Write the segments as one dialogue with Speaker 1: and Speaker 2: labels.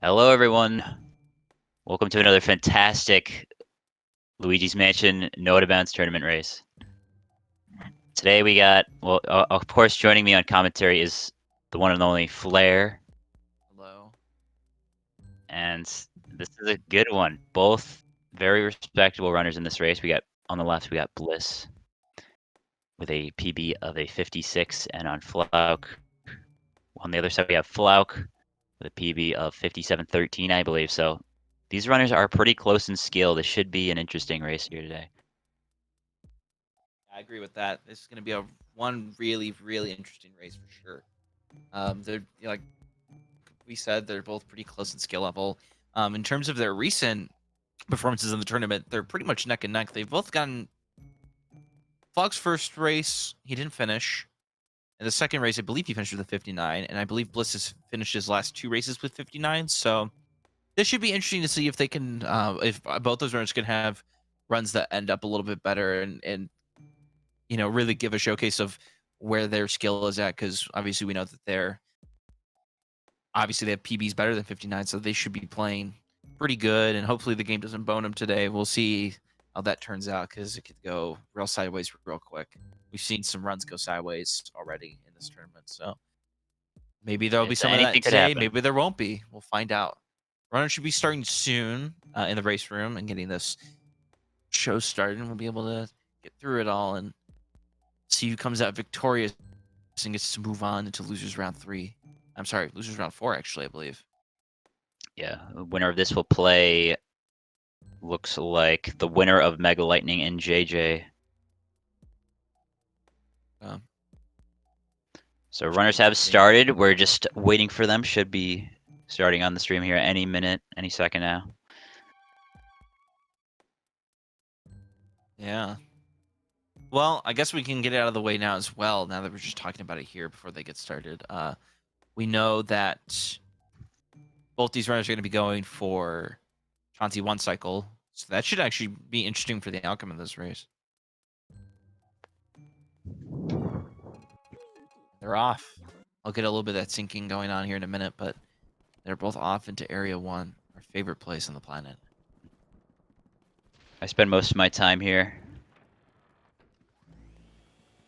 Speaker 1: Hello, everyone. Welcome to another fantastic Luigi's Mansion No Out of Bounds tournament race. Today we got, well, of course, joining me on commentary is the one and only Flair,
Speaker 2: Hello.
Speaker 1: and this is a good one. Both very respectable runners in this race. We got on the left, we got Bliss with a PB of a 56, and on Flauke, on the other side we have Flauke with a PB of 57.13, I believe. So these runners are pretty close in skill. This should be an interesting race here today.
Speaker 2: I agree with that. This is going to be one really interesting race for sure. They're like we said, they're both pretty close in skill level. In terms of their recent performances in the tournament, they're pretty much neck and neck. They've both gotten Flauke's first race, he didn't finish. In the second race, I believe he finished with a 59, and I believe Bliss has finished his last two races with 59. So this should be interesting to see if they can, if both those runners can have runs that end up a little bit better and really give a showcase of where their skill is at, because obviously we know that they have PBs better than 59, so they should be playing pretty good, and hopefully the game doesn't bone them today. We'll see how that turns out, because it could go real sideways real quick. We've seen some runs go sideways already in this tournament, so maybe there'll be some of that
Speaker 1: Anything could
Speaker 2: today.
Speaker 1: happen.
Speaker 2: Maybe there won't be. We'll find out. Runners should be starting soon in the race room and getting this show started, and we'll be able to get through it all and see who comes out victorious and gets to move on into losers round 3. I'm sorry, losers round 4, actually, I believe.
Speaker 1: Yeah, the winner of this will play, looks like the winner of Mega Lightning and JJ. So runners have started. We're just waiting for them. Should be starting on the stream here any minute, any second now.
Speaker 2: Yeah. Well, I guess we can get it out of the way now as well, now that we're just talking about it here before they get started. We know that both these runners are going to be going for Chauncey 1 cycle, so that should actually be interesting for the outcome of this race. They're off. I'll get a little bit of that syncing going on here in a minute, but they're both off into Area 1, our favorite place on the planet.
Speaker 1: I spend most of my time here.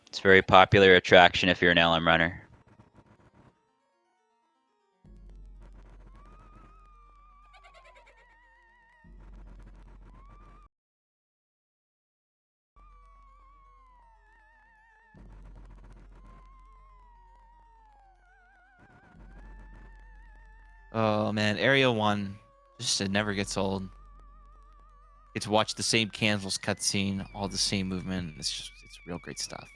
Speaker 1: It's a very popular attraction if you're an LM runner.
Speaker 2: Oh man, Area 1 just it never gets old. Get to watch the same candles cutscene, all the same movement. It's real great stuff.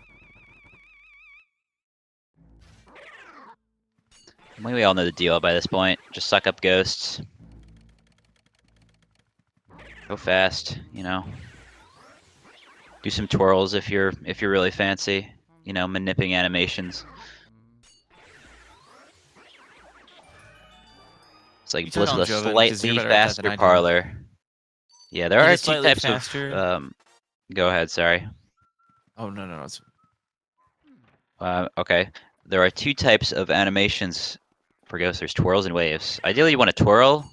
Speaker 1: We all know the deal by this point. Just suck up ghosts. Go fast, you know. Do some twirls if you're really fancy. You know, manipulating animations. It's like Bliss with a slightly faster parlor. Yeah, there are two types of. Go ahead. Sorry.
Speaker 2: Oh no.
Speaker 1: Okay. There are two types of animations for ghosts. There's twirls and waves. Ideally, you want to twirl,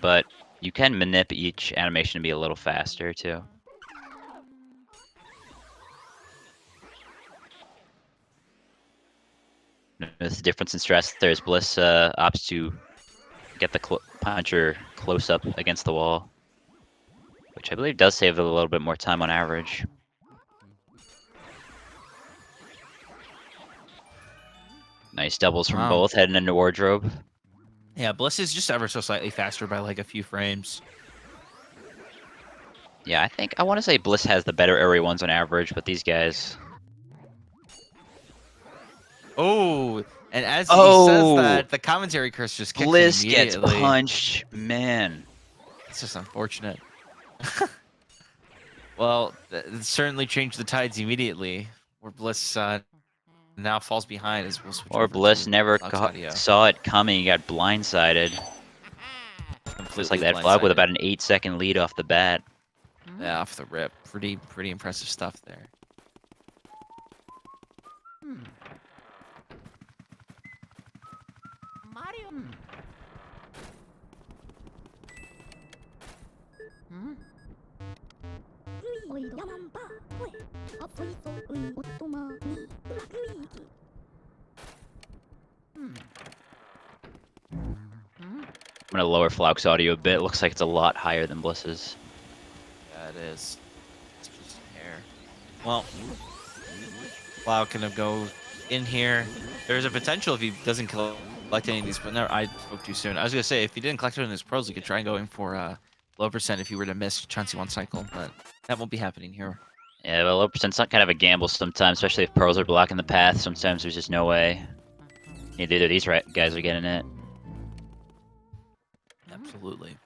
Speaker 1: but you can manip each animation to be a little faster too. There's a difference in stress. There's Bliss opts to get the puncher close up against the wall, which I believe does save a little bit more time on average. Nice doubles from both, heading into wardrobe.
Speaker 2: Yeah, Bliss is just ever so slightly faster by like a few frames.
Speaker 1: Yeah, I want to say Bliss has the better area ones on average, but these guys.
Speaker 2: Oh, and as he says that, the commentary curse just kicks
Speaker 1: Bliss
Speaker 2: in immediately.
Speaker 1: Gets punched, man.
Speaker 2: It's just unfortunate. Well, it certainly changed the tides immediately, where Bliss now falls behind as we'll switch
Speaker 1: or Bliss never saw it coming. He got blindsided. Just like that Flauke with about an 8-second lead off the bat.
Speaker 2: Yeah, off the rip. Pretty impressive stuff there.
Speaker 1: I'm gonna lower Flauke's audio a bit. Looks like it's a lot higher than Bliss's.
Speaker 2: Yeah, it is. It's just hair. Well, Flauke gonna go in here. There's a potential if he doesn't collect any of these, but no, I spoke too soon. I was gonna say if he didn't collect any of his pros, he could try going for low percent if he were to miss chance one cycle, but that won't be happening here.
Speaker 1: Yeah, but low percent's not kind of a gamble sometimes, especially if pearls are blocking the path. Sometimes there's just no way. Neither of these guys are getting it.
Speaker 2: Absolutely.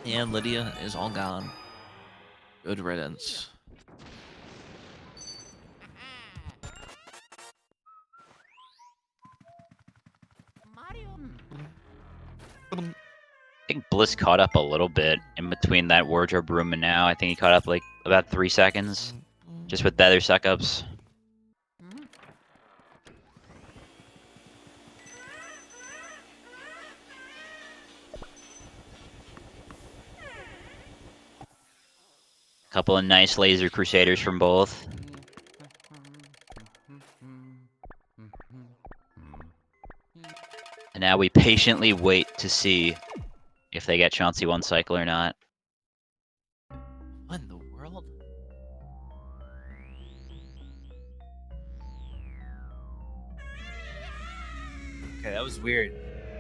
Speaker 2: And Lydia is all gone. Good riddance.
Speaker 1: I think Bliss caught up a little bit in between that wardrobe room and now. I think he caught up like about 3 seconds, just with the other suck-ups. Couple of nice laser crusaders from both. And now we patiently wait to see if they get Chauncey one cycle or not.
Speaker 2: What in the world? Okay, that was weird.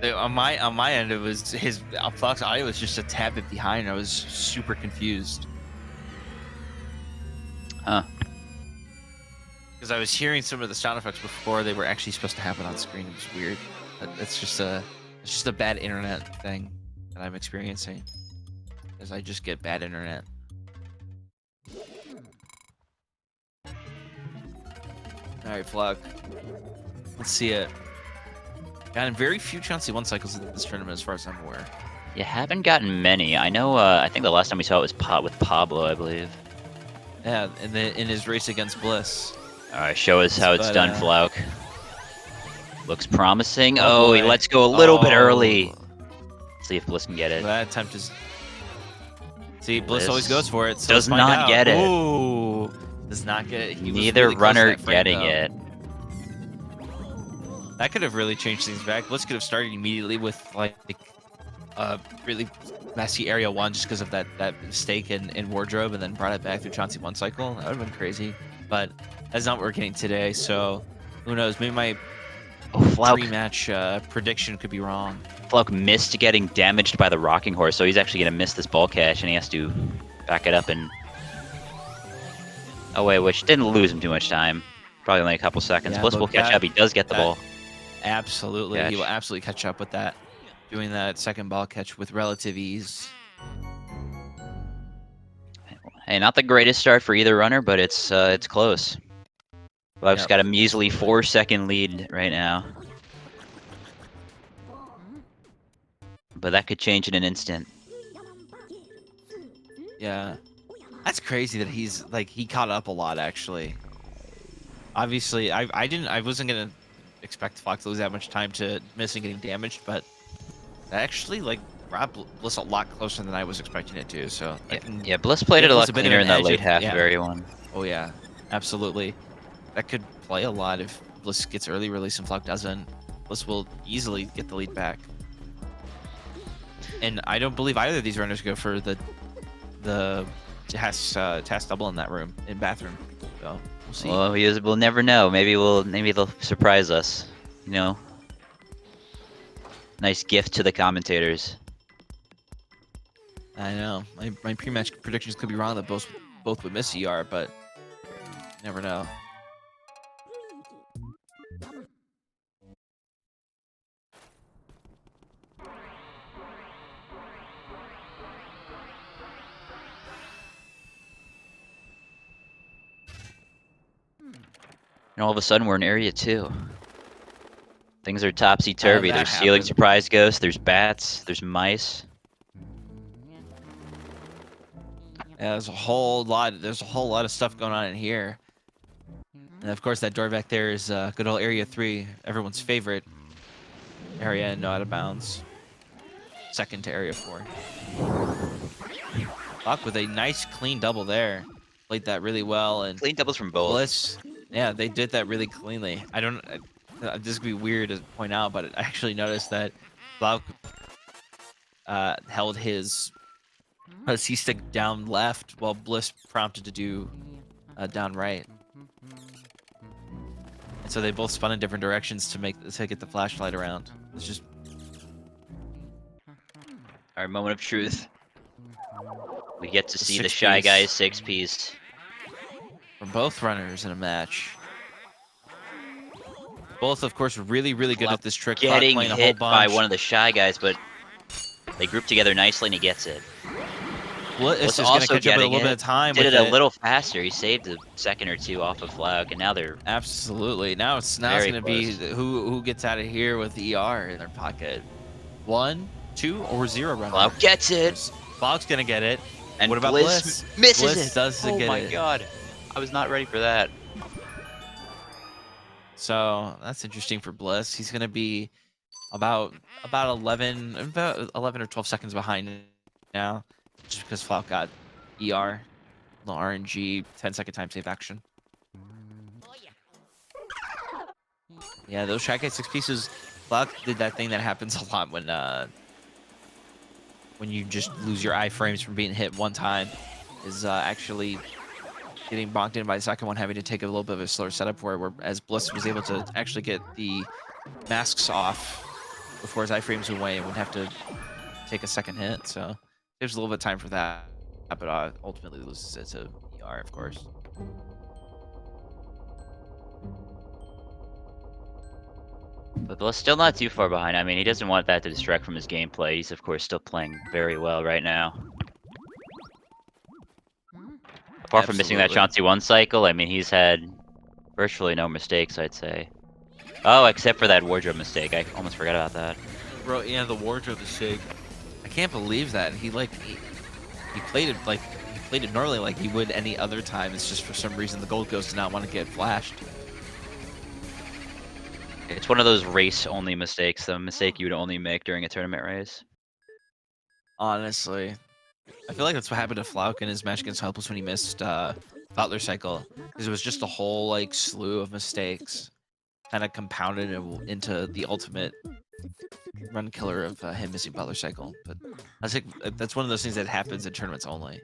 Speaker 2: On my end, it was his Flauke's audio was just a tad bit behind. I was super confused.
Speaker 1: Huh.
Speaker 2: Because I was hearing some of the sound effects before they were actually supposed to happen on screen. It was weird. It's just a bad internet thing that I'm experiencing. Because I just get bad internet. All right, Flauke. Let's see it. Gotten very few Chauncey one cycles in this tournament, as far as I'm aware.
Speaker 1: You haven't gotten many. I know. I think the last time we saw it was with Pablo, I believe.
Speaker 2: Yeah, in his race against Bliss.
Speaker 1: All right, show us how it's done, Flauke. Looks promising.
Speaker 2: Oh,
Speaker 1: he lets go a little bit early. Let's see if Bliss can get it.
Speaker 2: That attempt is. See, Bliss always goes for it. So
Speaker 1: does not get it.
Speaker 2: Ooh, does not get it.
Speaker 1: Neither runner getting it.
Speaker 2: That could have really changed things back. Bliss could have started immediately with like really messy area 1 just because of that mistake in wardrobe, and then brought it back through Chauncey one cycle. That would have been crazy, but that's not what we're getting today. So who knows? Maybe my pre-match prediction could be wrong.
Speaker 1: Flauke missed getting damaged by the rocking horse, so he's actually gonna miss this ball catch, and he has to back it up and away, which didn't lose him too much time. Probably only a couple seconds.
Speaker 2: Yeah,
Speaker 1: Bliss will catch up. He does get the ball.
Speaker 2: Absolutely,
Speaker 1: Catch.
Speaker 2: he will absolutely catch up with that. Doing that second ball catch with relative ease.
Speaker 1: Hey, not the greatest start for either runner, but it's close. Flauke's got a measly 4-second lead right now, but that could change in an instant.
Speaker 2: Yeah, that's crazy that he caught up a lot actually. Obviously, I wasn't gonna expect Flauke to lose that much time to miss and getting damaged, but that actually brought Bliss a lot closer than I was expecting it to. So
Speaker 1: yeah, Bliss played it a lot
Speaker 2: Bliss a bit of
Speaker 1: cleaner
Speaker 2: an
Speaker 1: in that
Speaker 2: edge
Speaker 1: late
Speaker 2: of-
Speaker 1: half
Speaker 2: yeah.
Speaker 1: of area 1.
Speaker 2: Oh yeah, absolutely. That could play a lot if Bliss gets early release and Flauke doesn't. Bliss will easily get the lead back. And I don't believe either of these runners go for the task double in that room in bathroom. So we'll see.
Speaker 1: Well, we'll never know. Maybe they'll surprise us. You know, nice gift to the commentators.
Speaker 2: I know my pre-match predictions could be wrong that both would miss ER, but you never know.
Speaker 1: And all of a sudden, we're in area 2. Things are topsy-turvy.
Speaker 2: That
Speaker 1: There's ceiling
Speaker 2: happened.
Speaker 1: surprise ghosts, there's bats, there's mice.
Speaker 2: Yeah, there's a whole lot. There's a whole lot of stuff going on in here. And of course, that door back there is good old Area 3, everyone's favorite area and no out of bounds. Second to Area 4. Flauke with a nice clean double there. Played that really well. And
Speaker 1: Clean doubles from both.
Speaker 2: Bliss, yeah, they did that really cleanly. This is gonna be weird to point out, but I actually noticed that Flauke held his C-stick down left while Bliss prompted to do down right. And so they both spun in different directions to get the flashlight around. It's just
Speaker 1: Our moment of truth. We get to see the
Speaker 2: 6
Speaker 1: Shy
Speaker 2: piece.
Speaker 1: Guys 6-piece.
Speaker 2: from both runners in a match. Both, of course, really, really good at this trick. Flauke
Speaker 1: Getting
Speaker 2: playing a whole
Speaker 1: hit by
Speaker 2: bunch.
Speaker 1: one of the Shy Guys, but they group together nicely and he gets it.
Speaker 2: Bliss is going to catch up with a little bit of time.
Speaker 1: Did
Speaker 2: with
Speaker 1: it a little faster. He saved a second or two off of Flauke, and now they're
Speaker 2: Absolutely. Now it's
Speaker 1: very
Speaker 2: going to be
Speaker 1: close.
Speaker 2: who gets out of here with ER in their pocket. 1, 2, or 0 runner.
Speaker 1: Flauke gets it.
Speaker 2: Flauke's going to get it.
Speaker 1: And
Speaker 2: what about
Speaker 1: Bliss?
Speaker 2: Bliss?
Speaker 1: Misses
Speaker 2: Bliss
Speaker 1: it.
Speaker 2: does
Speaker 1: Oh
Speaker 2: get
Speaker 1: my
Speaker 2: it.
Speaker 1: god. I was not ready for that.
Speaker 2: So that's interesting for Bliss. He's going to be about 11 or 12 seconds behind now, just because Flauke got ER, the RNG, 10-second time save action. Yeah, those Shy Guy 6 pieces. Flauke did that thing that happens a lot when you just lose your iframes from being hit one time, is actually getting bonked in by the second one, having to take a little bit of a slower setup for it, whereas Bliss was able to actually get the masks off before his iframes went away and would have to take a second hit. So there's a little bit of time for that, but ultimately loses it to ER, of course.
Speaker 1: But Bliss still not too far behind. I mean, he doesn't want that to distract from his gameplay. He's, of course, still playing very well right now. Apart from missing that Chauncey 1 cycle, I mean, he's had virtually no mistakes, I'd say. Oh, except for that wardrobe mistake. I almost forgot about that.
Speaker 2: Bro, yeah, the wardrobe mistake. I can't believe that. He played it normally like he would any other time. It's just for some reason the Gold Ghost did not want to get flashed.
Speaker 1: It's one of those race-only mistakes, the mistake you would only make during a tournament race.
Speaker 2: Honestly, I feel like that's what happened to Flauke in his match against Helpless when he missed Butler cycle, because it was just a whole like slew of mistakes, kind of compounded into the ultimate run killer of him missing Butler cycle. But I think that's one of those things that happens in tournaments only.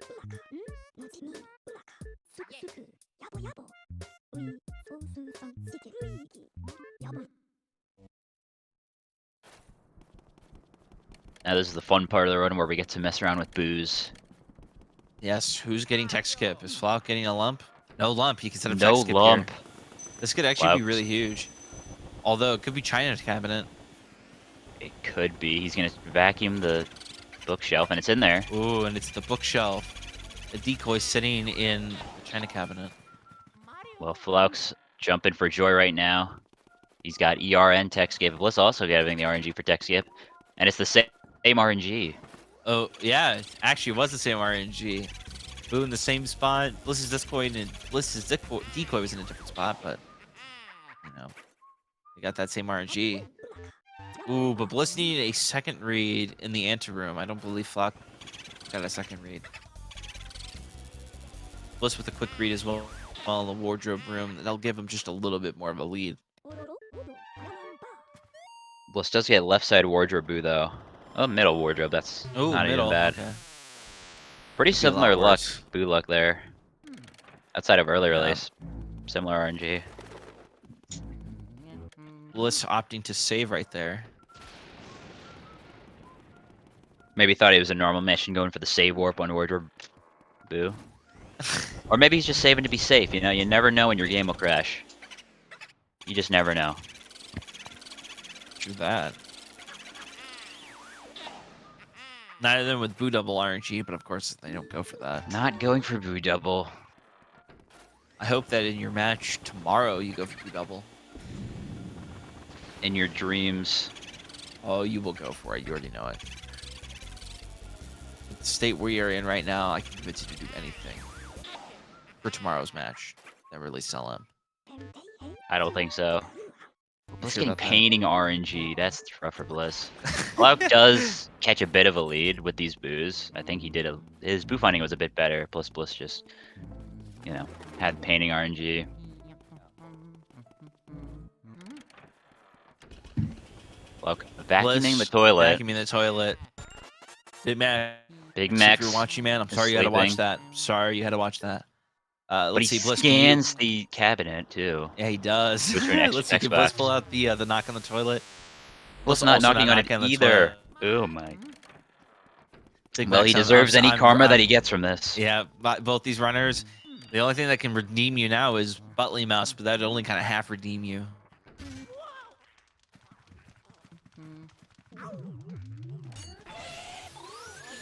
Speaker 1: Now this is the fun part of the run where we get to mess around with booze.
Speaker 2: Yes, who's getting tech skip? Is Flauke getting a lump? No lump. He can set up
Speaker 1: No
Speaker 2: tech skip
Speaker 1: lump.
Speaker 2: here. This could actually be
Speaker 1: Flauke's-
Speaker 2: really huge. Although it could be China cabinet.
Speaker 1: It could be. He's gonna vacuum the bookshelf, and it's in there.
Speaker 2: Ooh, and it's the bookshelf. The decoy sitting in the China cabinet.
Speaker 1: Well, Flauke's jumping for joy right now. He's got ER and tech skip. Bliss also getting the RNG for tech skip, and it's the same RNG.
Speaker 2: Oh, yeah, it actually was the same RNG. Boo in the same spot. Bliss's decoy was in a different spot, but you know, we got that same RNG. Ooh, but Bliss needed a second read in the anteroom. I don't believe Flauke got a second read. Bliss with a quick read as well in the wardrobe room. That'll give him just a little bit more of a lead.
Speaker 1: Bliss does get left side wardrobe boo though. Oh, middle wardrobe. That's
Speaker 2: Ooh,
Speaker 1: not
Speaker 2: middle.
Speaker 1: even bad.
Speaker 2: Okay.
Speaker 1: Pretty
Speaker 2: Could be a lot
Speaker 1: similar luck,
Speaker 2: worse.
Speaker 1: boo luck there. Outside of early
Speaker 2: Yeah.
Speaker 1: release, similar RNG.
Speaker 2: Bliss opting to save right there.
Speaker 1: Maybe thought it was a normal mission going for the save warp on wardrobe boo. Or maybe he's just saving to be safe, you know? You never know when your game will crash. You just never know.
Speaker 2: True that. Neither of them with boo double RNG, but of course they don't go for that.
Speaker 1: Not going for boo double.
Speaker 2: I hope that in your match tomorrow you go for boo double.
Speaker 1: In your dreams.
Speaker 2: Oh, you will go for it. You already know it. the state we are in right now, I can convince you to do anything for tomorrow's match. That really sell him.
Speaker 1: I don't think so. Bliss
Speaker 2: Sure
Speaker 1: getting
Speaker 2: about that?
Speaker 1: painting RNG. That's rough for Bliss. Flauke does catch a bit of a lead with these boos. I think he did his boo finding was a bit better. Plus Bliss just, you know, had painting RNG. Flauke vacuuming the toilet.
Speaker 2: Vacuuming the toilet. Big Mac.
Speaker 1: Big
Speaker 2: If
Speaker 1: Max
Speaker 2: you're watching, man, I'm
Speaker 1: is
Speaker 2: sorry you had to watch
Speaker 1: sleeping.
Speaker 2: that. Sorry you had to watch that.
Speaker 1: But
Speaker 2: Let's
Speaker 1: he
Speaker 2: see, Bliss. Can you...
Speaker 1: scans the cabinet too.
Speaker 2: Yeah, he does.
Speaker 1: Goes for an
Speaker 2: Let's see, can
Speaker 1: Xbox.
Speaker 2: Bliss pull out the knock on the toilet?
Speaker 1: Bliss not
Speaker 2: also
Speaker 1: knocking on it
Speaker 2: knocking the
Speaker 1: either.
Speaker 2: toilet.
Speaker 1: Oh my.
Speaker 2: Big
Speaker 1: Well,
Speaker 2: Max,
Speaker 1: he deserves any karma that he gets from this.
Speaker 2: Yeah, both these runners. The only thing that can redeem you now is BlissElh mouse, but that'd only kind of half redeem you.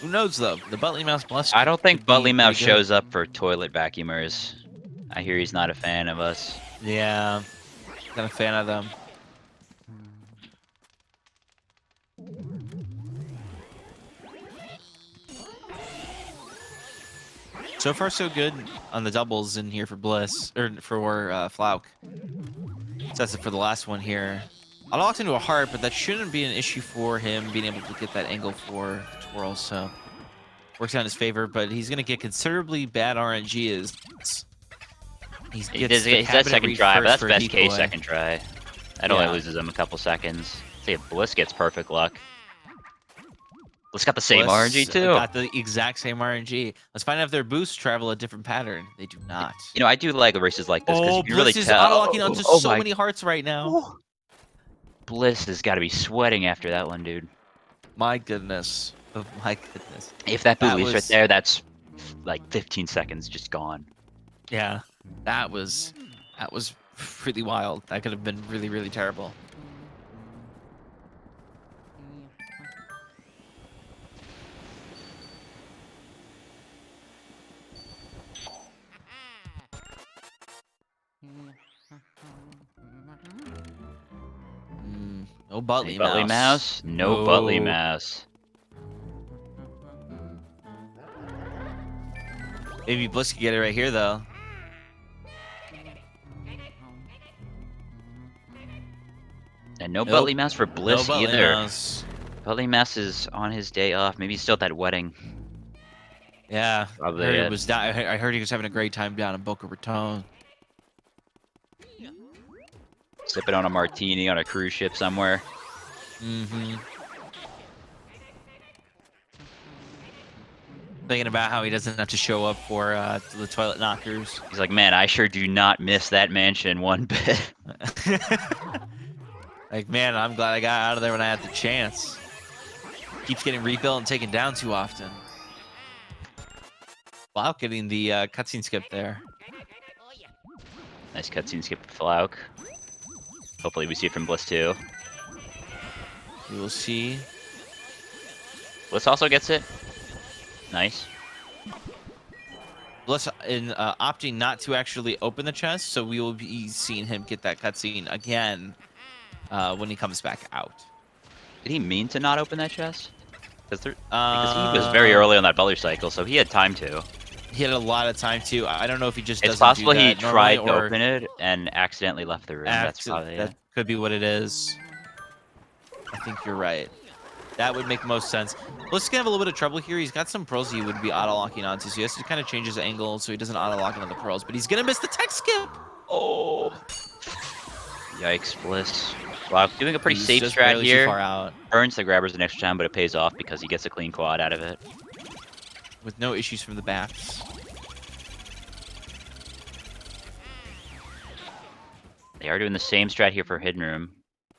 Speaker 2: Who knows though? The BlissElh mouse plus.
Speaker 1: I don't think
Speaker 2: could be
Speaker 1: BlissElh Mouse
Speaker 2: pretty good.
Speaker 1: shows up for toilet vacuumers. I hear he's not a fan of us.
Speaker 2: Yeah, not a fan of them. So far, so good on the doubles in here for Bliss, or for Flauke. That's it for the last one here. I locked into a heart, but that shouldn't be an issue for him being able to get that angle for the twirl, so works out in his favor, but he's going to get considerably bad RNG as
Speaker 1: He does that second try, but that's best case second try. That only
Speaker 2: Yeah.
Speaker 1: loses him a couple seconds. See if Bliss gets perfect luck. Bliss got the same
Speaker 2: Bliss
Speaker 1: RNG too.
Speaker 2: Got the exact same RNG. Let's find out if their boosts travel a different pattern. They do not.
Speaker 1: You know, I do like races like this because you can really
Speaker 2: Bliss is
Speaker 1: tell.
Speaker 2: auto-locking onto so many hearts right now.
Speaker 1: Bliss has got to be sweating after that one, dude.
Speaker 2: My goodness. Oh my goodness.
Speaker 1: If that
Speaker 2: That
Speaker 1: boo leaves right
Speaker 2: was-
Speaker 1: there, that's like 15 seconds just gone.
Speaker 2: Yeah, that was really wild. That could have been really, really terrible. No BlissElh mouse.
Speaker 1: BlissElh mouse? No BlissElh mouse.
Speaker 2: Maybe Bliss could get it right here, though.
Speaker 1: And no
Speaker 2: Nope.
Speaker 1: BlissElh mouse for Bliss
Speaker 2: no BlissElh
Speaker 1: either.
Speaker 2: mouse.
Speaker 1: BlissElh mouse is on his day off. Maybe he's still at that wedding.
Speaker 2: Yeah,
Speaker 1: Probably
Speaker 2: I heard,
Speaker 1: it.
Speaker 2: it was down, I heard he was having a great time down in Boca Raton.
Speaker 1: Sipping on a martini on a cruise ship somewhere.
Speaker 2: Mm-hmm. Thinking about how he doesn't have to show up for the toilet knockers.
Speaker 1: He's like, man, I sure do not miss that mansion one bit.
Speaker 2: Like, man, I'm glad I got out of there when I had the chance. Keeps getting rebuilt and taken down too often. Wow, getting the cutscene skip there.
Speaker 1: Nice cutscene skip for Flauke. Hopefully we see it from Bliss too.
Speaker 2: We will see.
Speaker 1: Bliss also gets it. Nice.
Speaker 2: Bliss in opting not to actually open the chest, so we will be seeing him get that cutscene again when he comes back out.
Speaker 1: Did he mean to not open that chest? Because he was very early on that BlissElh cycle, so he had time to.
Speaker 2: He had a lot of time too. I don't know if he just
Speaker 1: It's
Speaker 2: doesn't
Speaker 1: possible
Speaker 2: do
Speaker 1: he
Speaker 2: that
Speaker 1: tried to
Speaker 2: normally, or
Speaker 1: open it and accidentally left the room. That's probably
Speaker 2: that
Speaker 1: it.
Speaker 2: could be what it is. I think you're right. That would make most sense. Bliss gonna have a little bit of trouble here. He's got some pearls he would be auto-locking onto, so he has to kind of change his angle so he doesn't auto-lock onto the pearls. But he's gonna miss the tech skip.
Speaker 1: Oh. Yikes, Bliss. Wow, doing a pretty
Speaker 2: He's
Speaker 1: safe
Speaker 2: just
Speaker 1: strat
Speaker 2: barely too
Speaker 1: here.
Speaker 2: far out.
Speaker 1: Burns the grabbers an extra time, but it pays off because he gets a clean quad out of it.
Speaker 2: With no issues from the backs.
Speaker 1: They are doing the same strat here for Hidden Room.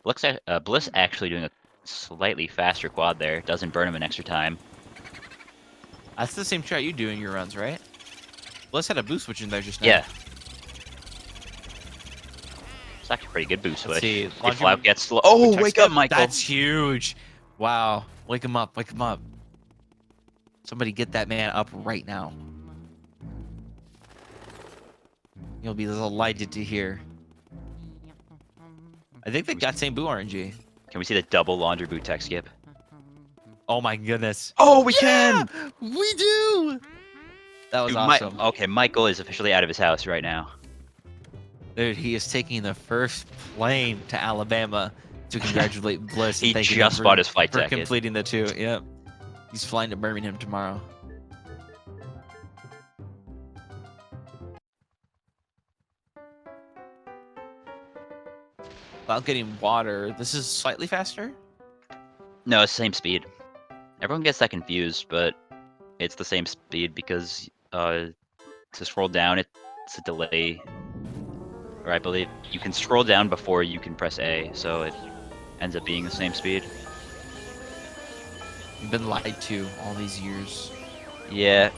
Speaker 1: Bliss actually doing a slightly faster quad there. Doesn't burn him an extra time.
Speaker 2: That's the same strat you do in your runs, right? Bliss had a boost switch in there just now.
Speaker 1: Yeah. It's actually a pretty good boost switch.
Speaker 2: See,
Speaker 1: If Flauke gets slow. Oh, wake up, Michael.
Speaker 2: That's huge. Wow. Wake him up. Wake him up. Somebody get that man up right now. You'll be delighted to hear. I think they got same boo RNG.
Speaker 1: Can we see the double laundry boot tech skip?
Speaker 2: Oh my goodness.
Speaker 1: Oh, we can!
Speaker 2: We do! That was
Speaker 1: Dude,
Speaker 2: awesome.
Speaker 1: okay, Michael is officially out of his house right now.
Speaker 2: Dude, he is taking the first plane to Alabama to congratulate Bliss.
Speaker 1: He
Speaker 2: and thanking
Speaker 1: just
Speaker 2: them
Speaker 1: bought his flight
Speaker 2: for
Speaker 1: ticket.
Speaker 2: completing the 2. Yep. He's flying to Birmingham tomorrow. Without getting water, this is slightly faster?
Speaker 1: No, it's the same speed. Everyone gets that confused, but it's the same speed because to scroll down, it's a delay. Or I believe you can scroll down before you can press A, so it ends up being the same speed.
Speaker 2: You've been lied to all these years.
Speaker 1: Yeah.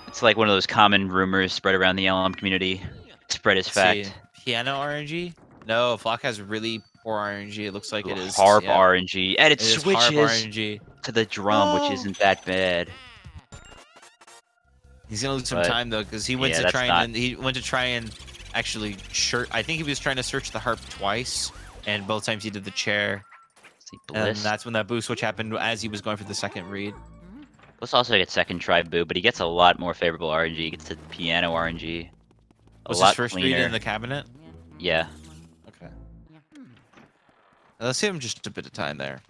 Speaker 1: It's like one of those common rumors spread around the LM community. Spread as fact.
Speaker 2: See, piano RNG? No, Flauke has really poor RNG. It looks like it is
Speaker 1: Harp RNG, and it
Speaker 2: is harp
Speaker 1: switches
Speaker 2: RNG.
Speaker 1: to the drum, which isn't that bad.
Speaker 2: He's gonna lose some
Speaker 1: But,
Speaker 2: time though, because he went
Speaker 1: yeah,
Speaker 2: to
Speaker 1: that's
Speaker 2: try
Speaker 1: not-
Speaker 2: and he went to try and actually search. I think he was trying to search the harp twice, and both times he did the chair.
Speaker 1: See,
Speaker 2: And
Speaker 1: Bliss.
Speaker 2: that's when that boost switch happened as he was going for the second read.
Speaker 1: Bliss also gets second try boo, but he gets a lot more favorable RNG. He gets the piano RNG.
Speaker 2: Was
Speaker 1: lot
Speaker 2: his first
Speaker 1: cleaner.
Speaker 2: read in the cabinet?
Speaker 1: Yeah.
Speaker 2: Okay. Let's give him just a bit of time there.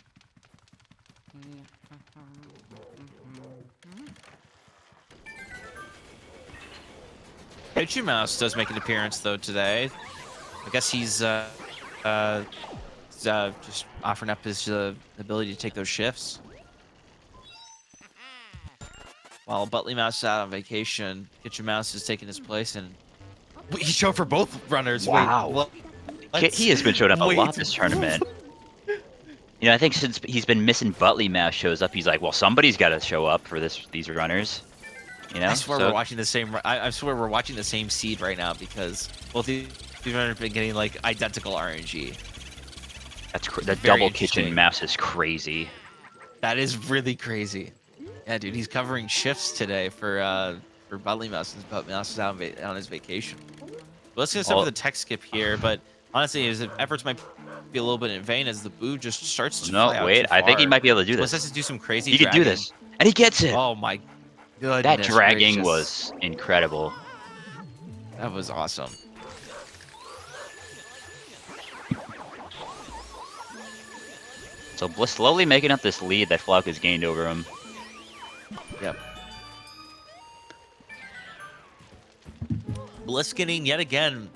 Speaker 2: Pikachu Mouse does make an appearance though today. I guess he's just offering up his ability to take those shifts. While Butley Mouse is out on vacation, Pikachu Mouse is taking his place, and he showed for both runners.
Speaker 1: Wow.
Speaker 2: Wait,
Speaker 1: He has been showing up a
Speaker 2: Wait.
Speaker 1: lot this tournament. You know, I think since he's been missing Butley Mouse shows up, he's like, well, somebody's got to show up for these runners. You know,
Speaker 2: I swear
Speaker 1: So-
Speaker 2: we're watching the same. I swear we're watching the same seed right now because both these runners have been getting like identical RNG.
Speaker 1: That's that
Speaker 2: Very
Speaker 1: double kitchen
Speaker 2: interesting.
Speaker 1: mouse is crazy.
Speaker 2: That is really crazy. Yeah, dude, he's covering shifts today for Butley Mouse since Butley Mouse is out on his vacation. But let's get set for the tech skip here, but honestly, his efforts might be a little bit in vain as the boo just starts to fly
Speaker 1: No,
Speaker 2: out
Speaker 1: wait,
Speaker 2: too
Speaker 1: I think he
Speaker 2: far.
Speaker 1: might be able to do
Speaker 2: Let's
Speaker 1: this.
Speaker 2: just do some crazy.
Speaker 1: He can do
Speaker 2: dragging.
Speaker 1: this, and he gets it.
Speaker 2: Oh my goodness!
Speaker 1: That dragging
Speaker 2: gracious.
Speaker 1: was incredible.
Speaker 2: That was awesome.
Speaker 1: So Bliss slowly making up this lead that Flauke has gained over him.
Speaker 2: Yep. Bliss getting yet again.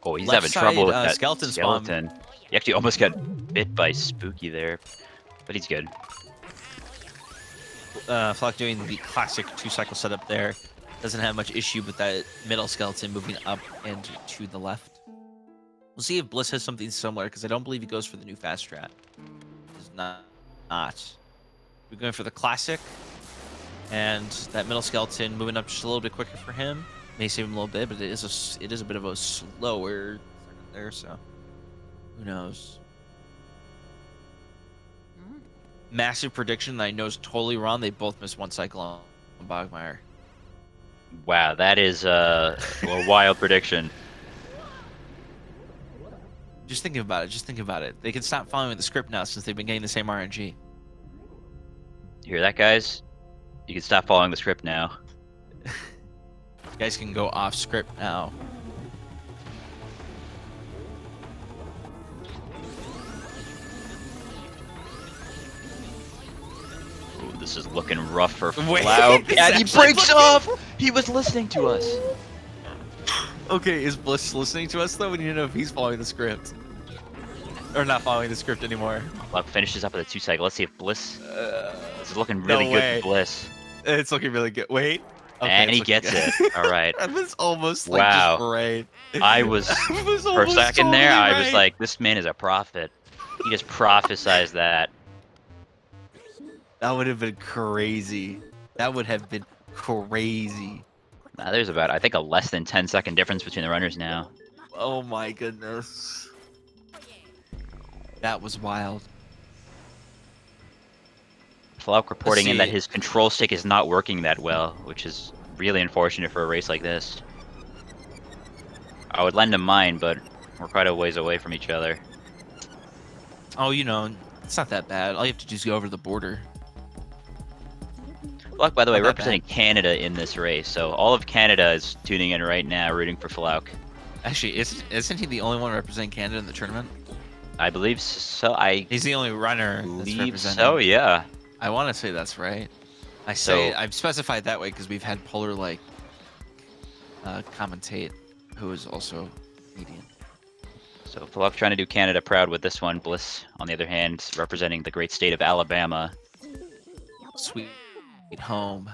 Speaker 1: Oh, he's
Speaker 2: Left
Speaker 1: having trouble with
Speaker 2: side,
Speaker 1: that
Speaker 2: skeleton spawn.
Speaker 1: skeleton. He actually almost got bit by Spooky there, but he's good.
Speaker 2: Flauke doing the classic 2-cycle setup there. Doesn't have much issue with that middle skeleton moving up and to the left. We'll see if Bliss has something similar because I don't believe he goes for the new fast strat. Does not. We're going for the classic, and that middle skeleton moving up just a little bit quicker for him. May save him a little bit, but it is a bit of a slower second there. So who knows? Massive prediction that I know is totally wrong. They both missed 1 cycle on Bogmire.
Speaker 1: Wow, that is a wild prediction.
Speaker 2: Just think about it. Just think about it. They can stop following the script now since they've been getting the same RNG.
Speaker 1: You hear that, guys? You can stop following the script now.
Speaker 2: You guys can go off script now.
Speaker 1: Ooh, this is looking rough for
Speaker 2: Wait,
Speaker 1: Flauke.
Speaker 2: it's
Speaker 1: And he
Speaker 2: actually
Speaker 1: breaks off! He was listening to us.
Speaker 2: Okay, is Bliss listening to us though? We need to know if he's following the script. Or not following the script anymore.
Speaker 1: Flauke finishes up with a 2-cycle. Let's see if Bliss... This is looking
Speaker 2: no
Speaker 1: really good
Speaker 2: way.
Speaker 1: for Bliss.
Speaker 2: It's looking really good. Wait. Okay,
Speaker 1: And
Speaker 2: it's
Speaker 1: he
Speaker 2: looking
Speaker 1: gets
Speaker 2: good.
Speaker 1: it. All right.
Speaker 2: That was almost like
Speaker 1: Wow.
Speaker 2: just right.
Speaker 1: I was...
Speaker 2: That was
Speaker 1: For a
Speaker 2: almost
Speaker 1: second there,
Speaker 2: totally
Speaker 1: I was
Speaker 2: right.
Speaker 1: like, this man is a prophet. He just prophesized that.
Speaker 2: That would have been crazy. That would have been crazy.
Speaker 1: Now, there's about, I think, a less than 10-second difference between the runners now.
Speaker 2: Oh my goodness. That was wild.
Speaker 1: Flauke reporting in that
Speaker 2: see.
Speaker 1: his control stick is not working that well, which is really unfortunate for a race like this. I would lend him mine, but we're quite a ways away from each other.
Speaker 2: Oh, you know, it's not that bad. All you have to do is go over the border.
Speaker 1: Flauke, by the way,
Speaker 2: Not that
Speaker 1: representing Canada in this race, so all of Canada is tuning in right now, rooting for Flauke.
Speaker 2: Actually, isn't he the only one representing Canada in the tournament?
Speaker 1: I believe so.
Speaker 2: He's the only runner that's
Speaker 1: believe
Speaker 2: representing.
Speaker 1: so, yeah.
Speaker 2: I want to say that's right. I've specified that way because we've had Polar like commentate, who is also Canadian.
Speaker 1: So Flauke trying to do Canada proud with this one. Bliss, on the other hand, representing the great state of Alabama.
Speaker 2: Sweet home,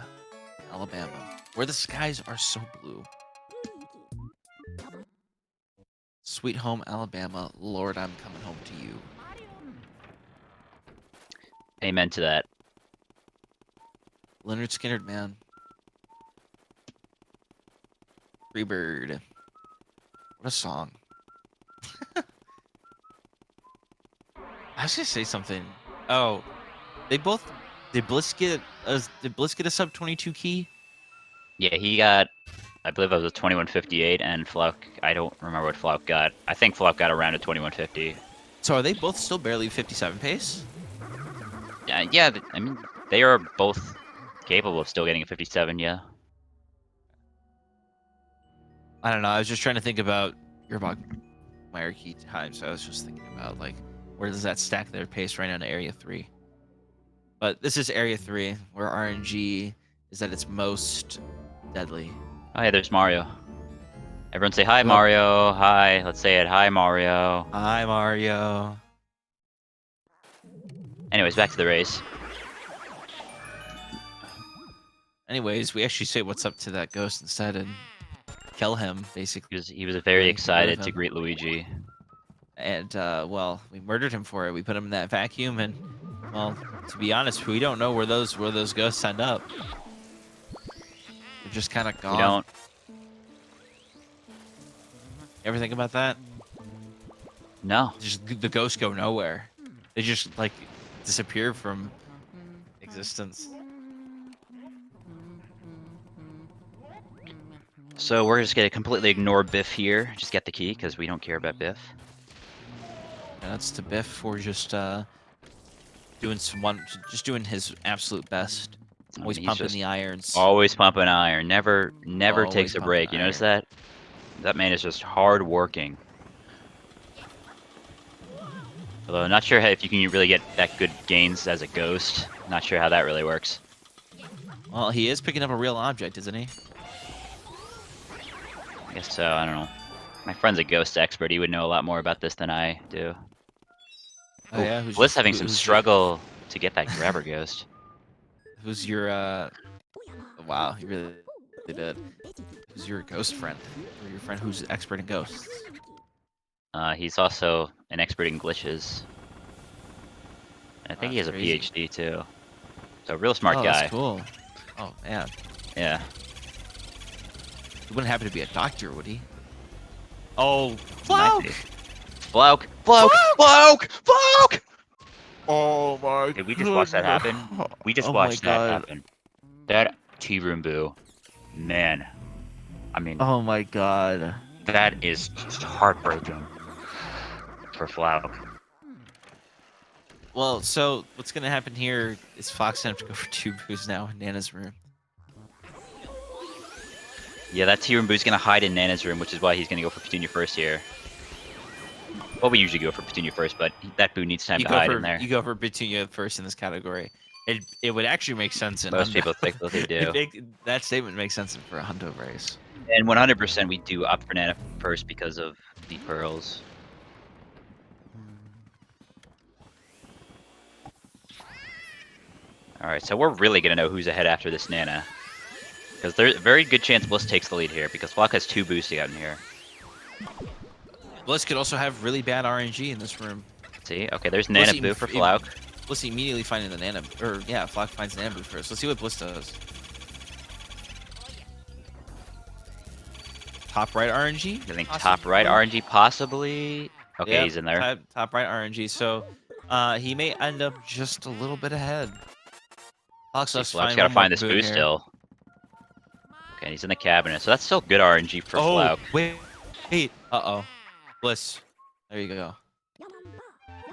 Speaker 2: Alabama, where the skies are so blue. Sweet home, Alabama. Lord, I'm coming home to you.
Speaker 1: Amen to that.
Speaker 2: Leonard Skinner, man. Freebird. What a song. I was gonna say something. Oh, did Bliss get a sub 22 key?
Speaker 1: Yeah, he got, I believe it was a 2158, and Flauke, I don't remember what Flauke got. I think Flauke got around a 2150.
Speaker 2: So are they both still barely 57 pace?
Speaker 1: Yeah, I mean, they are both capable of still getting a 57, yeah.
Speaker 2: I don't know. I was just trying to think about your Meyer key time, so I was just thinking about like where does that stack their pace right now to Area 3? But this is Area 3, where RNG is at its most deadly.
Speaker 1: Oh, yeah, there's Mario. Everyone say hi,
Speaker 2: Hello.
Speaker 1: Mario. Hi. Let's say it. Hi, Mario.
Speaker 2: Hi, Mario.
Speaker 1: Anyways, back to the race.
Speaker 2: Anyways, we actually say what's up to that ghost instead and kill him, basically.
Speaker 1: He was very excited to
Speaker 2: him.
Speaker 1: greet Luigi.
Speaker 2: And, well, we murdered him for it. We put him in that vacuum, and, well, to be honest, we don't know where those ghosts end up. They're just kind of gone.
Speaker 1: We don't.
Speaker 2: Ever think about that?
Speaker 1: No.
Speaker 2: Just the ghosts go nowhere. They just, like, disappear from existence.
Speaker 1: So we're just gonna completely ignore Biff here. Just get the key because we don't care about Biff.
Speaker 2: And that's to Biff for just doing his absolute best. Always pumping the irons.
Speaker 1: Always pumping iron. Never
Speaker 2: Always
Speaker 1: takes a break. You
Speaker 2: pumping
Speaker 1: notice that? That man is just hard working. Although I'm not sure if you can really get that good gains as a ghost. Not sure how that really works.
Speaker 2: Well, he is picking up a real object, isn't he?
Speaker 1: I guess so. I don't know. My friend's a ghost expert. He would know a lot more about this than I do.
Speaker 2: Oh, yeah?
Speaker 1: Bliss having some struggle to get that grabber ghost.
Speaker 2: Who's your, wow, he really did. Who's your ghost friend? Or your friend who's expert in ghosts?
Speaker 1: He's also an expert in glitches. I think he has
Speaker 2: crazy.
Speaker 1: a PhD too. So a real smart guy.
Speaker 2: That's cool. Oh, man.
Speaker 1: Yeah.
Speaker 2: He wouldn't happen to be a doctor, would he? Oh, Flauke!
Speaker 1: Flauke! Flauke! Flauke! Flauke!
Speaker 2: Oh my god.
Speaker 1: Did we just watch that happen? We just watched that happen. That T-Room Boo. Man. I mean,
Speaker 2: Oh my god.
Speaker 1: that is just heartbreaking for Flauke.
Speaker 2: Well, so what's gonna happen here is Fox gonna have to go for 2 boos now in Nana's room.
Speaker 1: Yeah, that T-Room Boo's gonna hide in Nana's room, which is why he's gonna go for Petunia first here. Well, we usually go for Petunia first, but that Boo needs time to hide in there.
Speaker 2: You go for Petunia first in this category. It would actually make sense in
Speaker 1: Most people think that they do.
Speaker 2: That statement makes sense for a Hundo race.
Speaker 1: And 100% we do opt for Nana first because of the pearls. Alright, so we're really gonna know who's ahead after this Nana. Because there's a very good chance Bliss takes the lead here, because Flauke has 2 boosts out in here.
Speaker 2: Bliss could also have really bad RNG in this room.
Speaker 1: See? Okay, there's Nana Boo for Flauke.
Speaker 2: Bliss immediately finding the Nana, or yeah, Flauke finds the Nana Boo first. Let's see what Bliss does. Top right RNG?
Speaker 1: I think top right RNG possibly. Okay,
Speaker 2: yep,
Speaker 1: he's in there.
Speaker 2: Top right RNG. So he may end up just a little bit ahead. Flauke's
Speaker 1: gotta find this boost still. Okay, he's in the cabinet, so that's still good RNG for Flauke.
Speaker 2: Wait. Uh-oh. Bliss. There you go.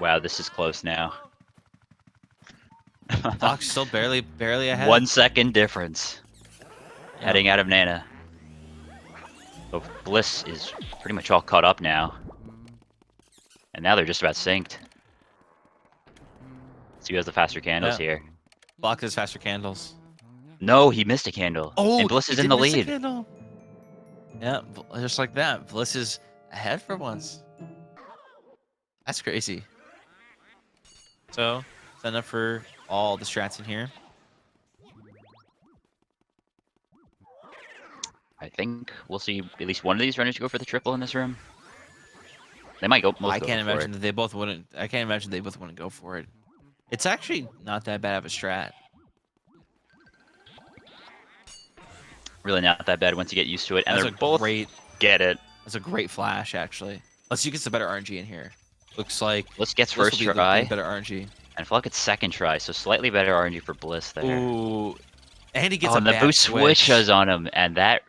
Speaker 1: Wow, this is close now.
Speaker 2: Flauke's still barely ahead.
Speaker 1: 1 second difference.
Speaker 2: Yeah.
Speaker 1: Heading out of Nana. But Bliss is pretty much all caught up now. And now they're just about synced. See who has the faster candles here.
Speaker 2: Flauke has faster candles.
Speaker 1: No, he missed a candle.
Speaker 2: Oh,
Speaker 1: and Bliss
Speaker 2: he
Speaker 1: is in
Speaker 2: did
Speaker 1: the
Speaker 2: miss a
Speaker 1: lead.
Speaker 2: candle. Yeah, just like that. Bliss is ahead for once. That's crazy. So, sign up for all the strats in here.
Speaker 1: I think we'll see at least one of these runners go for the triple in this room. They might go.
Speaker 2: I can't imagine that they both wouldn't. I can't imagine they both wouldn't go for it. It's actually not that bad of a strat.
Speaker 1: Really not that bad once you get used to it, and
Speaker 2: That's
Speaker 1: they're
Speaker 2: a
Speaker 1: both
Speaker 2: great.
Speaker 1: get it.
Speaker 2: That's a great flash, actually. Let's see who gets the better RNG in here. Looks like
Speaker 1: Bliss gets
Speaker 2: Bliss
Speaker 1: first
Speaker 2: will be
Speaker 1: try,
Speaker 2: the better RNG.
Speaker 1: and Flauke gets second try, so slightly better RNG for Bliss there.
Speaker 2: Ooh, and he gets
Speaker 1: Oh,
Speaker 2: a
Speaker 1: and the
Speaker 2: bad
Speaker 1: boost
Speaker 2: switch.
Speaker 1: switches on him, and that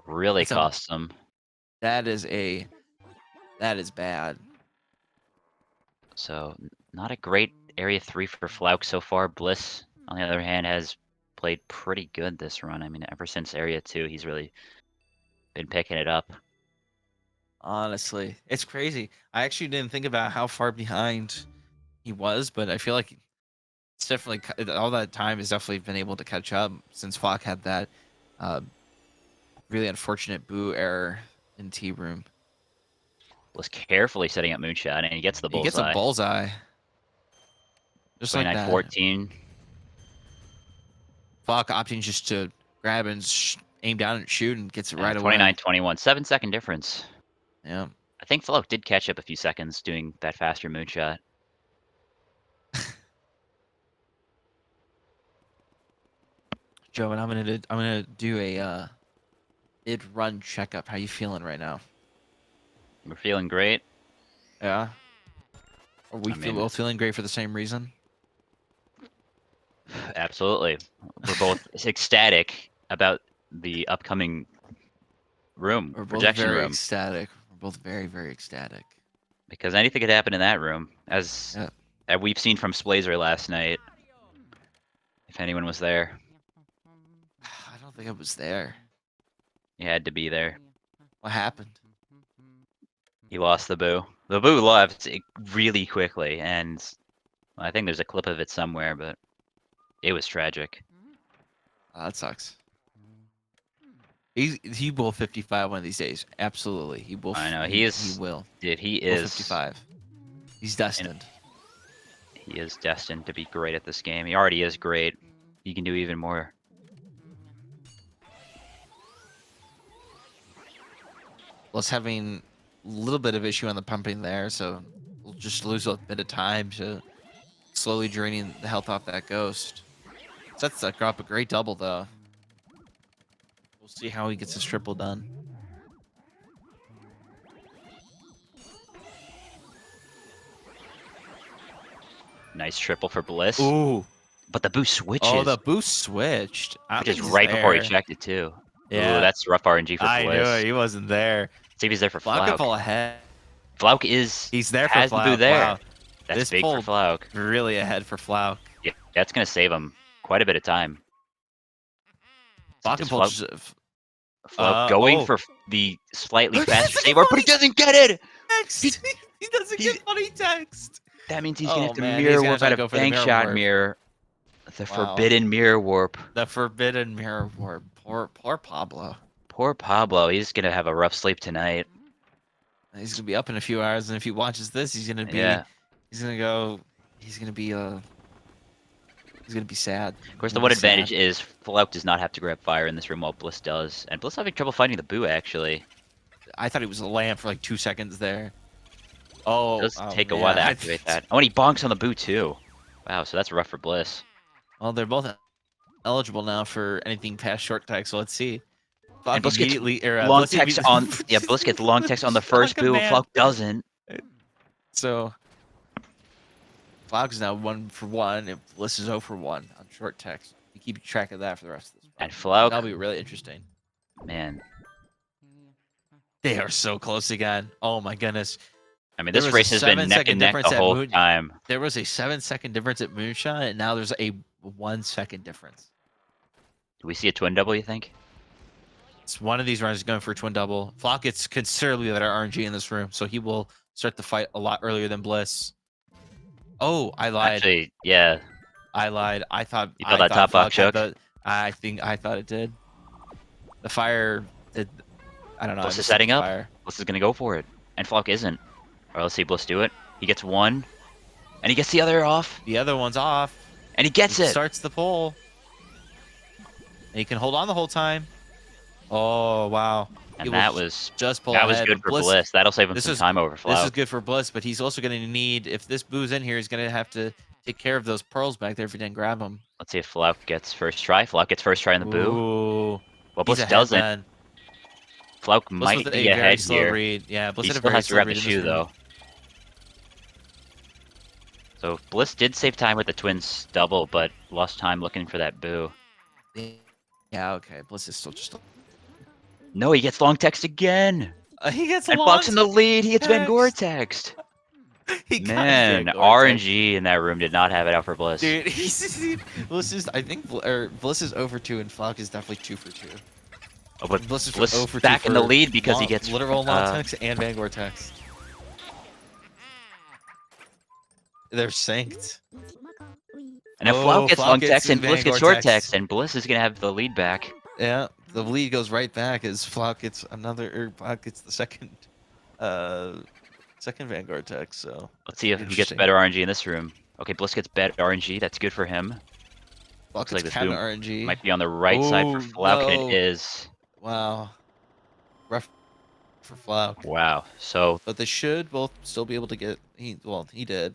Speaker 1: really
Speaker 2: That's
Speaker 1: costs him.
Speaker 2: That is bad.
Speaker 1: So not a great area 3 for Flauke so far. Bliss, on the other hand, has played pretty good this run. I mean, ever since area 2, he's really been picking it up.
Speaker 2: Honestly, it's crazy. I actually didn't think about how far behind he was, but I feel like it's definitely all that time has definitely been able to catch up since Flauke had that really unfortunate boo error in T room.
Speaker 1: Was carefully setting up Moonshot, and he gets the bullseye.
Speaker 2: He gets a bullseye. Just like that.
Speaker 1: 29-14.
Speaker 2: Flauke opting just to grab and aim down and shoot and gets it right away.
Speaker 1: 29-21. 7-second difference.
Speaker 2: Yeah.
Speaker 1: I think Flauke did catch up a few seconds doing that faster Moonshot.
Speaker 2: Joe, and I'm gonna do a mid-run checkup. How you feeling right now?
Speaker 1: We're feeling great.
Speaker 2: Yeah. Are we both feeling great for the same reason?
Speaker 1: Absolutely. We're both ecstatic about the upcoming room,
Speaker 2: We're both
Speaker 1: projection
Speaker 2: very
Speaker 1: room.
Speaker 2: ecstatic. We're both very, very ecstatic.
Speaker 1: Because anything could happen in that room, as we've seen from Splazer last night. If anyone was there.
Speaker 2: I don't think I was there.
Speaker 1: You had to be there.
Speaker 2: What happened?
Speaker 1: He lost the boo. The boo left really quickly, and I think there's a clip of it somewhere, but it was tragic.
Speaker 2: Oh, that sucks. He will 55 one of these days. Absolutely, he will.
Speaker 1: I know
Speaker 2: he will.
Speaker 1: Dude, he is
Speaker 2: 55. He's destined.
Speaker 1: He is destined to be great at this game. He already is great. He can do even more.
Speaker 2: Let's having a little bit of issue on the pumping there, so we'll just lose a bit of time to slowly draining the health off that ghost. Sets that up a great double though. We'll see how he gets his triple done.
Speaker 1: Nice triple for Bliss.
Speaker 2: Ooh.
Speaker 1: But the boost switches.
Speaker 2: Oh, the boost switched.
Speaker 1: Which is right before he checked it too.
Speaker 2: Yeah.
Speaker 1: Ooh, that's rough RNG for Bliss.
Speaker 2: I knew it. He wasn't there.
Speaker 1: See if he's there for
Speaker 2: Flauke
Speaker 1: Flauke.
Speaker 2: fall ahead.
Speaker 1: Flauke is.
Speaker 2: He's there for
Speaker 1: has
Speaker 2: Flauke.
Speaker 1: the boo there.
Speaker 2: Wow.
Speaker 1: That's
Speaker 2: This
Speaker 1: big for
Speaker 2: pulled
Speaker 1: Flauke.
Speaker 2: really ahead for Flauke.
Speaker 1: Yeah, that's gonna save him quite a bit of time.
Speaker 2: Flauke
Speaker 1: going for the slightly faster saber, but he doesn't get it.
Speaker 2: He doesn't get funny text.
Speaker 1: That means he's gonna have to
Speaker 2: man,
Speaker 1: mirror
Speaker 2: he's gonna
Speaker 1: warp
Speaker 2: try
Speaker 1: out
Speaker 2: to
Speaker 1: of
Speaker 2: go for the
Speaker 1: bank
Speaker 2: mirror
Speaker 1: shot
Speaker 2: warp.
Speaker 1: mirror. The
Speaker 2: Wow.
Speaker 1: forbidden mirror warp.
Speaker 2: The forbidden mirror warp. Poor Pablo.
Speaker 1: Poor Pablo. He's gonna have a rough sleep tonight.
Speaker 2: He's gonna be up in a few hours, and if he watches this, he's gonna be.
Speaker 1: Yeah.
Speaker 2: He's gonna go. He's gonna be sad.
Speaker 1: Of course, the one advantage is Flauke does not have to grab fire in this room while Bliss does, and Bliss having trouble finding the boo actually.
Speaker 2: I thought it was a lamp for like 2 seconds there. Oh,
Speaker 1: It does take a while to activate that. Oh, and he bonks on the boo too. Wow, so that's rough for Bliss.
Speaker 2: Well, they're both eligible now for anything past short tech, so let's see.
Speaker 1: And Bliss gets
Speaker 2: immediately
Speaker 1: long text on. Yeah, Bliss gets long text on the first boo. Flauke doesn't.
Speaker 2: So Flauke's now 1 for 1, and Bliss is 0 for 1 on short text. You keep track of that for the rest of this.
Speaker 1: And Flauke,
Speaker 2: That'll be really interesting.
Speaker 1: man,
Speaker 2: They are so close again. Oh my goodness.
Speaker 1: I mean,
Speaker 2: There
Speaker 1: this
Speaker 2: was a
Speaker 1: race has been neck
Speaker 2: 7-second
Speaker 1: and neck
Speaker 2: difference
Speaker 1: the
Speaker 2: at
Speaker 1: whole time.
Speaker 2: There was a 7-second difference at Moonshot, and now there's a 1-second difference.
Speaker 1: Do we see a twin double, you think?
Speaker 2: It's one of these runners going for a twin double. Flauke gets considerably better RNG in this room, so he will start the fight a lot earlier than Bliss. Oh, I lied.
Speaker 1: Actually, yeah.
Speaker 2: I lied. I thought
Speaker 1: that top box
Speaker 2: Flauke had
Speaker 1: shook?
Speaker 2: the. I thought it did. The fire did. I don't know.
Speaker 1: Bliss
Speaker 2: I
Speaker 1: is setting
Speaker 2: the
Speaker 1: up.
Speaker 2: fire.
Speaker 1: Bliss is gonna go for it, and Flauke isn't. Or let's see Bliss do it. He gets one, and he gets the other off,
Speaker 2: The other one's off.
Speaker 1: and he gets it.
Speaker 2: Starts the pull. And he can hold on the whole time. Oh wow!
Speaker 1: And that was
Speaker 2: just pull
Speaker 1: that
Speaker 2: ahead.
Speaker 1: was good for Bliss. That'll save him
Speaker 2: This
Speaker 1: some
Speaker 2: is
Speaker 1: time over
Speaker 2: This is
Speaker 1: Flauke.
Speaker 2: good for Bliss, but he's also going to need, if this boo's in here, he's going to have to take care of those pearls back there if he didn't grab them.
Speaker 1: Let's see if Flauke gets first try. Flauke gets first try in the boo.
Speaker 2: Ooh.
Speaker 1: Well, Bliss
Speaker 2: He's ahead,
Speaker 1: doesn't.
Speaker 2: man.
Speaker 1: Flauke
Speaker 2: Bliss
Speaker 1: might
Speaker 2: with
Speaker 1: be
Speaker 2: a very
Speaker 1: ahead
Speaker 2: slow
Speaker 1: here.
Speaker 2: read. Yeah, Bliss
Speaker 1: He
Speaker 2: had a
Speaker 1: still
Speaker 2: very
Speaker 1: has to
Speaker 2: slow
Speaker 1: grab
Speaker 2: read
Speaker 1: the
Speaker 2: in this
Speaker 1: shoe,
Speaker 2: room.
Speaker 1: though. So Bliss did save time with the twins double, but lost time looking for that boo.
Speaker 2: Yeah, okay. Bliss is still just.
Speaker 1: No, he gets long text again.
Speaker 2: He gets
Speaker 1: And
Speaker 2: long
Speaker 1: Flauke's in the lead. He gets Van Gore
Speaker 2: text.
Speaker 1: text.
Speaker 2: He got
Speaker 1: Man,
Speaker 2: Van Gore text.
Speaker 1: RNG in that room did not have it out for Bliss.
Speaker 2: Dude, Bliss is, I think, Bliss is 0 for 2, and Flauke is definitely 2 for 2.
Speaker 1: Oh, but
Speaker 2: Bliss is
Speaker 1: Bliss
Speaker 2: 0 for 2
Speaker 1: back in the
Speaker 2: for
Speaker 1: lead because he gets
Speaker 2: literal long text and Van Gore text. They're synced.
Speaker 1: And then Flauke gets long text and
Speaker 2: Van
Speaker 1: Bliss gets
Speaker 2: Gore
Speaker 1: short text, and Bliss is gonna have the lead back.
Speaker 2: Yeah, the lead goes right back as Flauke gets Flauke gets the second Vanguard text. So
Speaker 1: Let's see if he gets better RNG in this room. Okay, Bliss gets better RNG. That's good for him.
Speaker 2: Flauke
Speaker 1: Looks like
Speaker 2: gets
Speaker 1: this boom
Speaker 2: RNG.
Speaker 1: might be on the right side for Flauke, and it is.
Speaker 2: Wow. Rough for Flauke.
Speaker 1: Wow. So
Speaker 2: But they should both still be able to get. He did.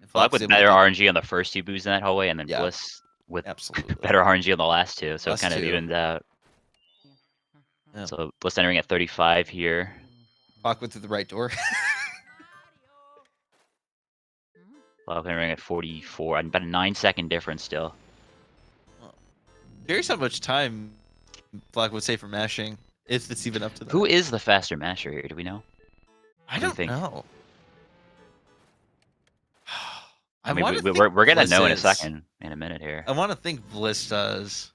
Speaker 2: And
Speaker 1: Flauke
Speaker 2: was
Speaker 1: with
Speaker 2: able to
Speaker 1: better
Speaker 2: get-
Speaker 1: RNG on the first two boos in that hallway, and then
Speaker 2: Yeah,
Speaker 1: Bliss with
Speaker 2: absolutely
Speaker 1: better RNG on the last two. So it
Speaker 2: Last
Speaker 1: kind of
Speaker 2: two.
Speaker 1: evens out.
Speaker 2: Yeah.
Speaker 1: So Bliss entering at 35 here.
Speaker 2: Flauke went through the right door.
Speaker 1: Flauke entering at 44. About a 9-second difference still.
Speaker 2: Curious how much time Flauke would say for mashing, if it's even up to that.
Speaker 1: Who is the faster masher here? Do we know?
Speaker 2: I
Speaker 1: do you
Speaker 2: don't
Speaker 1: think?
Speaker 2: know.
Speaker 1: I mean,
Speaker 2: wanna think
Speaker 1: we're gonna
Speaker 2: Bliss
Speaker 1: know in a
Speaker 2: is.
Speaker 1: second, in a minute here.
Speaker 2: I want to think Bliss does.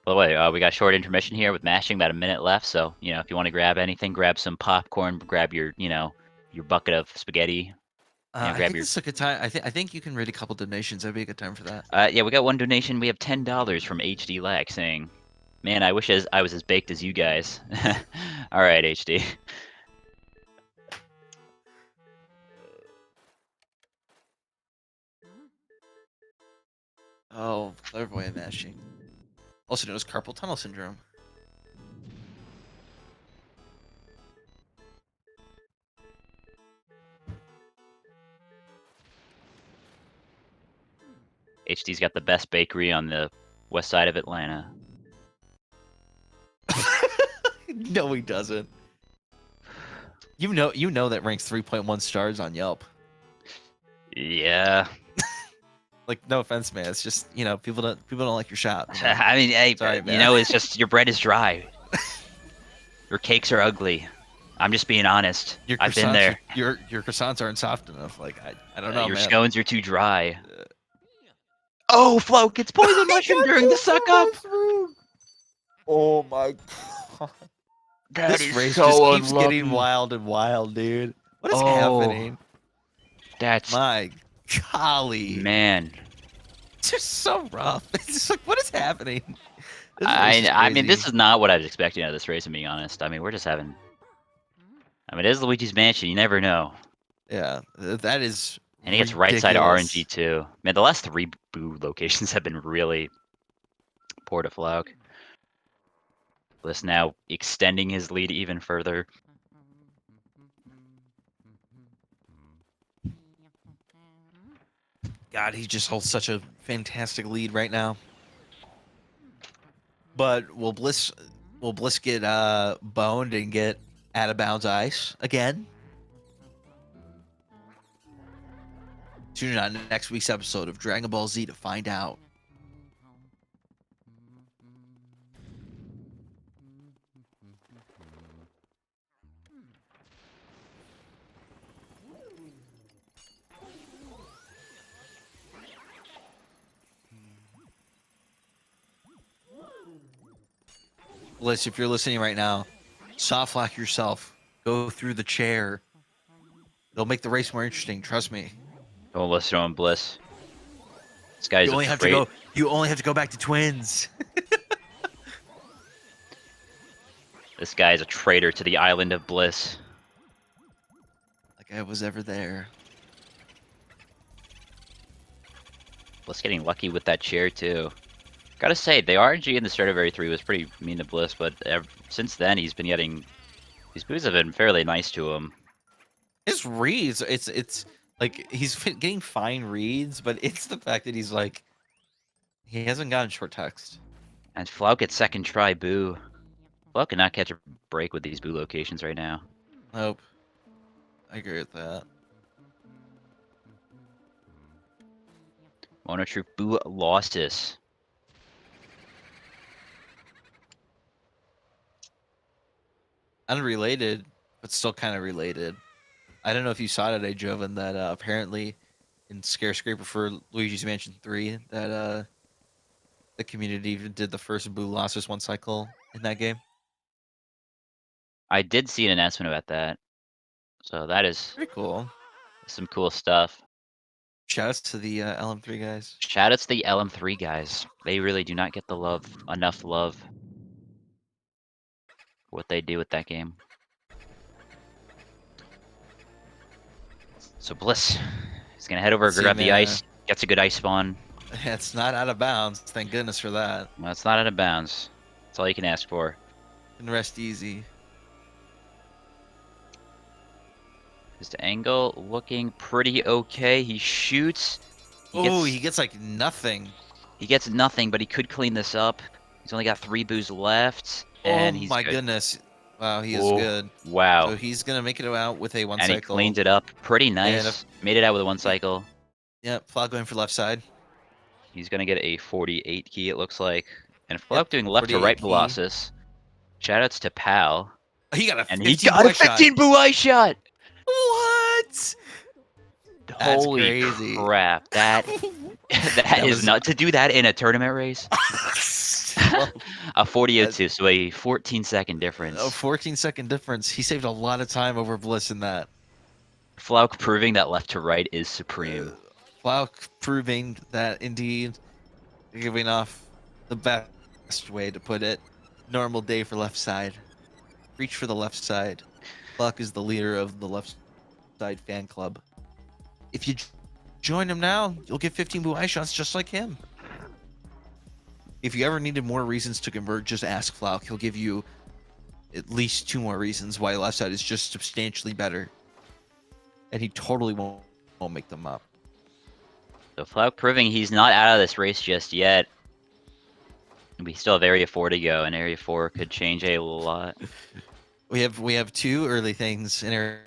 Speaker 1: By the way, we got short intermission here with mashing, about a minute left. So, you know, if you want to grab anything, grab some popcorn, grab your, your bucket of spaghetti.
Speaker 2: I
Speaker 1: grab
Speaker 2: think this is a good time. I think you can read a couple donations. That'd be a good time for that.
Speaker 1: Yeah, we got one donation. We have $10 from HD Lack saying, "Man, I wish I was as baked as you guys." All right, HD.
Speaker 2: Oh, clairvoyant mashing. Also known as carpal tunnel syndrome.
Speaker 1: HD's got the best bakery on the west side of Atlanta.
Speaker 2: No, he doesn't. You know that ranks 3.1 stars on Yelp.
Speaker 1: Yeah.
Speaker 2: Like, no offense, man. It's just, people don't like your shop.
Speaker 1: I mean, hey,
Speaker 2: Sorry, man.
Speaker 1: it's just your bread is dry. Your cakes are ugly. I'm just being honest. I've been there.
Speaker 2: Your croissants aren't soft enough. Like, I don't know,
Speaker 1: Your
Speaker 2: man.
Speaker 1: scones are too dry. Oh, Flauke gets poison mushroom during the suck up.
Speaker 2: Oh my god.
Speaker 1: That
Speaker 2: This
Speaker 1: is
Speaker 2: race
Speaker 1: so
Speaker 2: just keeps
Speaker 1: unlucky.
Speaker 2: getting wild and wild, dude. What is happening?
Speaker 1: That's
Speaker 2: My golly.
Speaker 1: man.
Speaker 2: It's just so rough. It's just like, what is happening?
Speaker 1: I mean, this is not what I was expecting out of this race, to be honest. I mean, we're just having. I mean, it is Luigi's Mansion. You never know.
Speaker 2: Yeah, that is.
Speaker 1: And he gets right side of RNG too. Man, the last 3 boo locations have been really poor to Flauke. Bliss now extending his lead even further.
Speaker 2: God, he just holds such a fantastic lead right now. But will Bliss get boned and get out of bounds ice again? Tune in on next week's episode of Dragon Ball Z to find out. Bliss, if you're listening right now, soft lock yourself. Go through the chair. It'll make the race more interesting. Trust me.
Speaker 1: Don't listen to him, Bliss. This guy's
Speaker 2: You
Speaker 1: a
Speaker 2: only have to
Speaker 1: trait.
Speaker 2: go. You only have to go back to twins.
Speaker 1: This guy is a traitor to the island of Bliss.
Speaker 2: Like I was ever there.
Speaker 1: Bliss getting lucky with that chair too. Gotta say, the RNG in the Stradivari 3 was pretty mean to Bliss, but since then he's been getting... These boos have been fairly nice to him.
Speaker 2: His reads, it's like he's getting fine reads, but it's the fact that he's like he hasn't gotten short text.
Speaker 1: And Flauke at second try boo. Flauke cannot catch a break with these boo locations right now.
Speaker 2: Nope. I agree with that.
Speaker 1: Mono Troop boo losses.
Speaker 2: Unrelated, but still kind of related. I don't know if you saw today, Joven, that apparently in Scarescraper for Luigi's Mansion 3, that the community even did the first boo losses one cycle in that game.
Speaker 1: I did see an announcement about that. So that is
Speaker 2: Pretty cool.
Speaker 1: some cool stuff.
Speaker 2: Shouts to the LM3 guys.
Speaker 1: Shout outs to the LM3 guys. They really do not get the love, enough love for what they do with that game. So Bliss is gonna head over, grab the ice, gets a good ice spawn.
Speaker 2: It's not out of bounds. Thank goodness for that.
Speaker 1: No, it's not out of bounds. That's all you can ask for.
Speaker 2: Can rest easy.
Speaker 1: His angle looking pretty okay. He shoots.
Speaker 2: He gets like nothing.
Speaker 1: He gets nothing, but he could clean this up. He's only got 3 boos left. And
Speaker 2: oh
Speaker 1: he's
Speaker 2: my
Speaker 1: good.
Speaker 2: goodness. Wow, he is good.
Speaker 1: Wow.
Speaker 2: So he's going to make it out with a one
Speaker 1: and
Speaker 2: cycle.
Speaker 1: And he cleaned it up pretty nice. Made it out with a 1 cycle.
Speaker 2: Yep, Flauke going for left side.
Speaker 1: He's going to get a 48 key, it looks like. And Flauke doing left to right Colossus. Shoutouts to Pal.
Speaker 2: He got a
Speaker 1: 15 boo eye shot!
Speaker 2: What?
Speaker 1: Holy crap. That is not to do that in a tournament race. A 40-02, so a 14-second difference.
Speaker 2: A 14-second difference. He saved a lot of time over Bliss in that.
Speaker 1: Flauke proving that left to right is supreme.
Speaker 2: Flauke proving that indeed, giving off the best way to put it. Normal day for left side. Reach for the left side. Flauke is the leader of the left side fan club. If you join him now, you'll get 15 boo eye shots just like him. If you ever needed more reasons to convert, just ask Flauke. He'll give you at least 2 more reasons why left side is just substantially better. And he totally won't make them up.
Speaker 1: So Flauke proving he's not out of this race just yet. We still have Area 4 to go, and Area 4 could change a lot.
Speaker 2: We have 2 early things in Area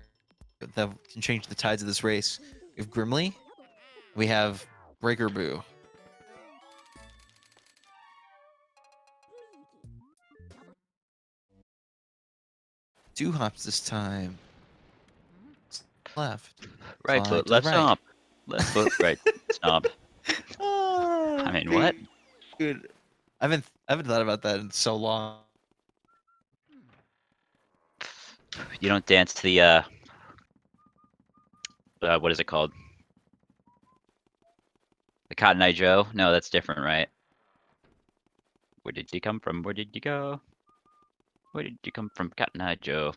Speaker 2: that can change the tides of this race. We have Grimly. We have Breaker Boo. Two hops this time. Left.
Speaker 1: Right foot, left stomp. Left foot, right stomp. I mean, what?
Speaker 2: Dude, I haven't thought about that in so long.
Speaker 1: You don't dance to the what is it called? The Cotton Eye Joe? No, that's different, right? Where did you come from? Where did you go? Where did you come from, Cotton Eye Joe?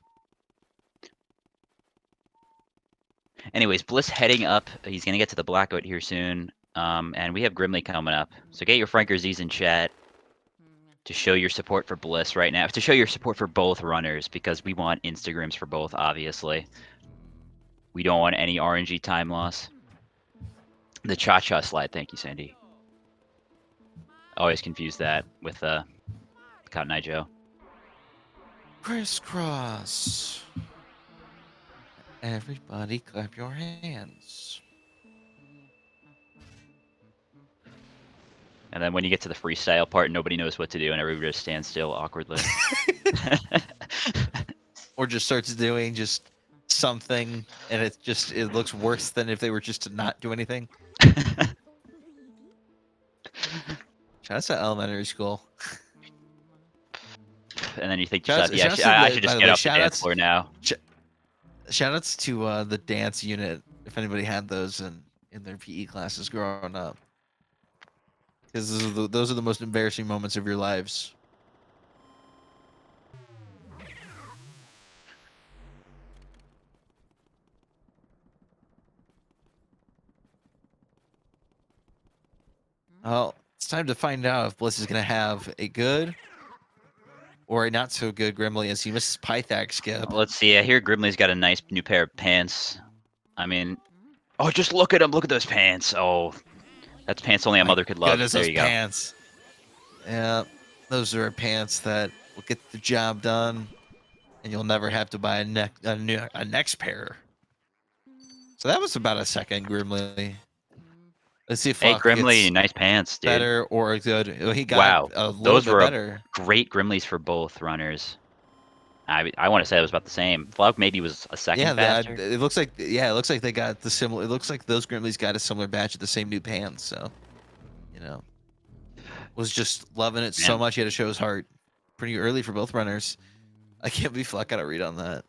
Speaker 1: Anyways, Bliss heading up. He's gonna get to the Blackout here soon. And we have Grimly coming up. So get your Franker Z's in chat to show your support for Bliss right now. To show your support for both runners, because we want Instagrams for both, obviously. We don't want any RNG time loss. The cha-cha slide, thank you, Sandy. Always confuse that with Cotton Eye Joe.
Speaker 2: Crisscross. Everybody clap your hands.
Speaker 1: And then when you get to the freestyle part, nobody knows what to do, and everybody just stands still awkwardly.
Speaker 2: Or just starts doing just something, and it looks worse than if they were just to not do anything. Shout out to elementary school.
Speaker 1: and then you think to
Speaker 2: Shouts-
Speaker 1: yourself,
Speaker 2: shouts
Speaker 1: yeah,
Speaker 2: to
Speaker 1: I
Speaker 2: the-
Speaker 1: should
Speaker 2: by
Speaker 1: just
Speaker 2: the
Speaker 1: get
Speaker 2: way,
Speaker 1: off the dance floor now.
Speaker 2: Shoutouts to the dance unit, if anybody had those in their PE classes growing up, because those are the most embarrassing moments of your lives. Well, it's time to find out if Bliss is gonna have a good or a not so good Grimly as he misses Pythax skip.
Speaker 1: Let's see. I hear Grimley's got a nice new pair of pants. I mean, oh, just look at him. Look at those pants. Oh, that's pants only a
Speaker 2: My
Speaker 1: mother could love.
Speaker 2: goodness,
Speaker 1: There
Speaker 2: those
Speaker 1: you go.
Speaker 2: pants. Yeah, those are pants that will get the job done, and you'll never have to buy a next pair. So that was about a second Grimly. Let's see if
Speaker 1: Hey,
Speaker 2: Flauke
Speaker 1: Grimley,
Speaker 2: gets
Speaker 1: nice pants, dude.
Speaker 2: better or good. Well, he got
Speaker 1: Wow,
Speaker 2: a little
Speaker 1: those
Speaker 2: bit
Speaker 1: were
Speaker 2: better.
Speaker 1: great Grimleys for both runners. I want to say it was about the same. Flauke maybe was a second
Speaker 2: Yeah,
Speaker 1: faster.
Speaker 2: it looks like they got the similar. It looks like those Grimleys got a similar batch of the same new pants. So, you know, was just loving it so
Speaker 1: Man.
Speaker 2: much he had to show his heart pretty early for both runners. I can't believe Flauke got a read on that.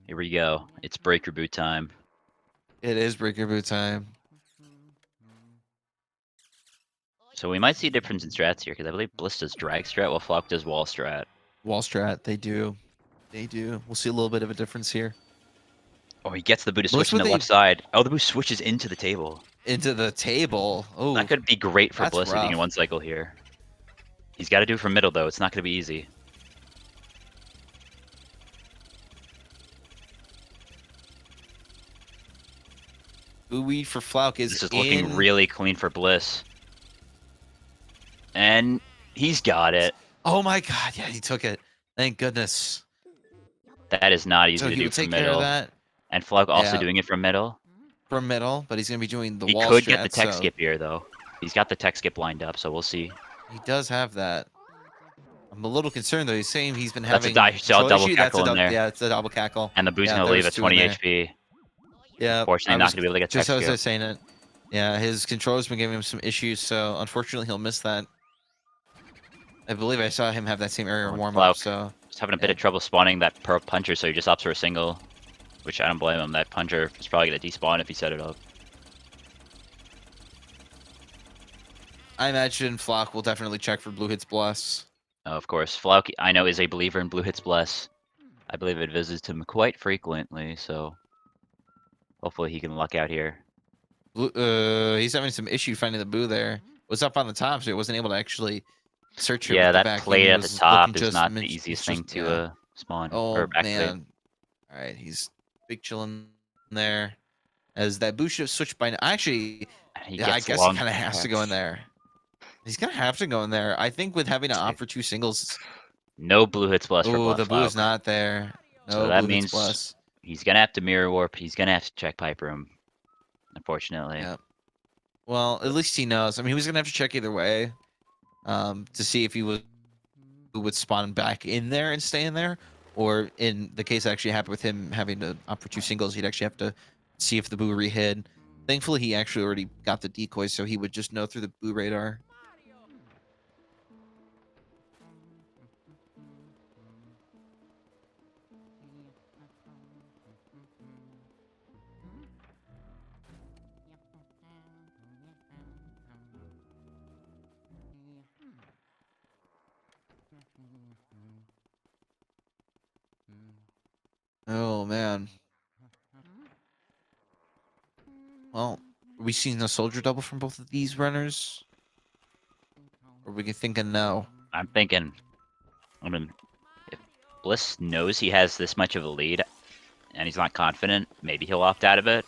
Speaker 1: Here we go. It's breaker boot time.
Speaker 2: It is breaker boot time.
Speaker 1: So we might see a difference in strats here because I believe Bliss does drag strat while Flauke does wall strat.
Speaker 2: Wall strat, they do. They do. We'll see a little bit of a difference here.
Speaker 1: Oh, he gets the boot to
Speaker 2: Bliss
Speaker 1: switch in
Speaker 2: with
Speaker 1: the
Speaker 2: a-
Speaker 1: left side. Oh, the boot switches into the table.
Speaker 2: Into the table. Oh,
Speaker 1: That could be great for
Speaker 2: that's
Speaker 1: Bliss if he can
Speaker 2: rough.
Speaker 1: one cycle here. He's got to do it from middle though. It's not going to be easy.
Speaker 2: OoB for Flauke
Speaker 1: This is looking
Speaker 2: in.
Speaker 1: really clean for Bliss. And he's got it.
Speaker 2: Oh my god, yeah, he took it. Thank goodness.
Speaker 1: That is not easy
Speaker 2: So
Speaker 1: to
Speaker 2: he
Speaker 1: do
Speaker 2: will
Speaker 1: from
Speaker 2: take care of
Speaker 1: middle.
Speaker 2: that
Speaker 1: And Flauke also
Speaker 2: Yeah.
Speaker 1: doing it from middle.
Speaker 2: from middle, but he's gonna be doing the
Speaker 1: He
Speaker 2: wall
Speaker 1: could
Speaker 2: strat,
Speaker 1: get the tech
Speaker 2: so
Speaker 1: skip here though. He's got the tech skip lined up, so we'll see.
Speaker 2: he does have that. I'm a little concerned though. He's saying he's been
Speaker 1: That's a
Speaker 2: having
Speaker 1: double
Speaker 2: control issue.
Speaker 1: cackle in there.
Speaker 2: Yeah, it's a double cackle.
Speaker 1: And the boot's
Speaker 2: Yeah,
Speaker 1: going to
Speaker 2: there
Speaker 1: leave
Speaker 2: was
Speaker 1: at
Speaker 2: two in
Speaker 1: 20
Speaker 2: there.
Speaker 1: HP.
Speaker 2: Yeah,
Speaker 1: Fortunately, not going to be able to get tech
Speaker 2: just as I
Speaker 1: skip.
Speaker 2: was saying it. Yeah, his controller's been giving him some issues, so unfortunately he'll miss that. I believe I saw him have that same area
Speaker 1: Oh,
Speaker 2: warm up,
Speaker 1: Flauke.
Speaker 2: so
Speaker 1: Just having a bit of trouble spawning that pro puncher, so he just opts for a single. Which I don't blame him. That puncher is probably going to despawn if he set it up.
Speaker 2: I imagine Flauke will definitely check for Blue Hits Bless.
Speaker 1: Of course, Flauke, I know, is a believer in Blue Hits Bless. I believe it visits him quite frequently, so hopefully he can luck out here.
Speaker 2: He's having some issue finding the Boo there. Was up on the top, so he wasn't able to actually search it
Speaker 1: Yeah,
Speaker 2: with the
Speaker 1: that
Speaker 2: vacuum.
Speaker 1: plate
Speaker 2: He
Speaker 1: at the
Speaker 2: was
Speaker 1: top
Speaker 2: looking
Speaker 1: is
Speaker 2: just
Speaker 1: not the
Speaker 2: min-
Speaker 1: easiest
Speaker 2: it's
Speaker 1: thing
Speaker 2: just-
Speaker 1: to
Speaker 2: yeah.
Speaker 1: spawn
Speaker 2: Oh
Speaker 1: or activate.
Speaker 2: man! All right, he's big chilling there. As that Boo should have switched by now. Actually,
Speaker 1: He
Speaker 2: yeah, I
Speaker 1: gets
Speaker 2: guess he
Speaker 1: long
Speaker 2: kind of has to go in there. He's gonna have to go in there. I think with having to opt for two singles.
Speaker 1: No Blue Hits Bless for
Speaker 2: Oh, the Boo is
Speaker 1: Flauke.
Speaker 2: not there. No
Speaker 1: So that
Speaker 2: Blue Hits
Speaker 1: means
Speaker 2: Bless.
Speaker 1: he's gonna have to mirror warp. He's gonna have to check pipe room. Unfortunately.
Speaker 2: Yeah. Well, at least he knows. I mean, he was gonna have to check either way, to see if he would spawn back in there and stay in there, or in the case that actually happened with him having to opt for two singles, he'd actually have to see if the Boo rehid. Thankfully, he actually already got the decoy, so he would just know through the Boo radar. Oh man. Well, are we seeing a soldier double from both of these runners? Or are we thinking no?
Speaker 1: I'm thinking, I mean, if Bliss knows he has this much of a lead and he's not confident, maybe he'll opt out of it.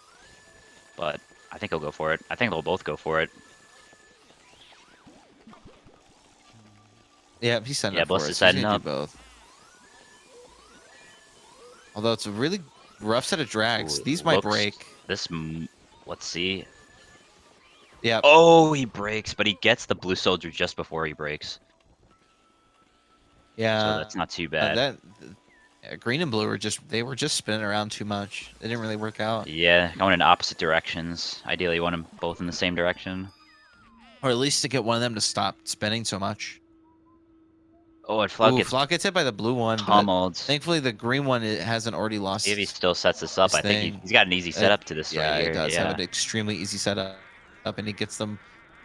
Speaker 1: But I think he'll go for it. I think they'll both go for it.
Speaker 2: Yeah, he's setting
Speaker 1: Yeah,
Speaker 2: up for
Speaker 1: Bliss
Speaker 2: it.
Speaker 1: is
Speaker 2: So he's
Speaker 1: setting
Speaker 2: gonna
Speaker 1: up.
Speaker 2: do both. Although it's a really rough set of drags.
Speaker 1: Ooh,
Speaker 2: These might
Speaker 1: looks-
Speaker 2: break.
Speaker 1: Let's see.
Speaker 2: Yeah.
Speaker 1: Oh, he breaks, but he gets the blue soldier just before he breaks.
Speaker 2: Yeah.
Speaker 1: So that's not too bad.
Speaker 2: Yeah, green and blue were just spinning around too much. They didn't really work out.
Speaker 1: Yeah, going in opposite directions. Ideally, you want them both in the same direction.
Speaker 2: Or at least to get one of them to stop spinning so much.
Speaker 1: Oh, and Flauke
Speaker 2: Ooh,
Speaker 1: gets
Speaker 2: Flock gets hit by the blue one, but
Speaker 1: pummeled.
Speaker 2: thankfully the green one it hasn't already
Speaker 1: See if he
Speaker 2: lost
Speaker 1: still sets this up.
Speaker 2: his
Speaker 1: I think
Speaker 2: thing.
Speaker 1: he's got an easy setup to this right
Speaker 2: Yeah, it
Speaker 1: here.
Speaker 2: does have
Speaker 1: Yeah.
Speaker 2: an extremely easy setup, and he gets them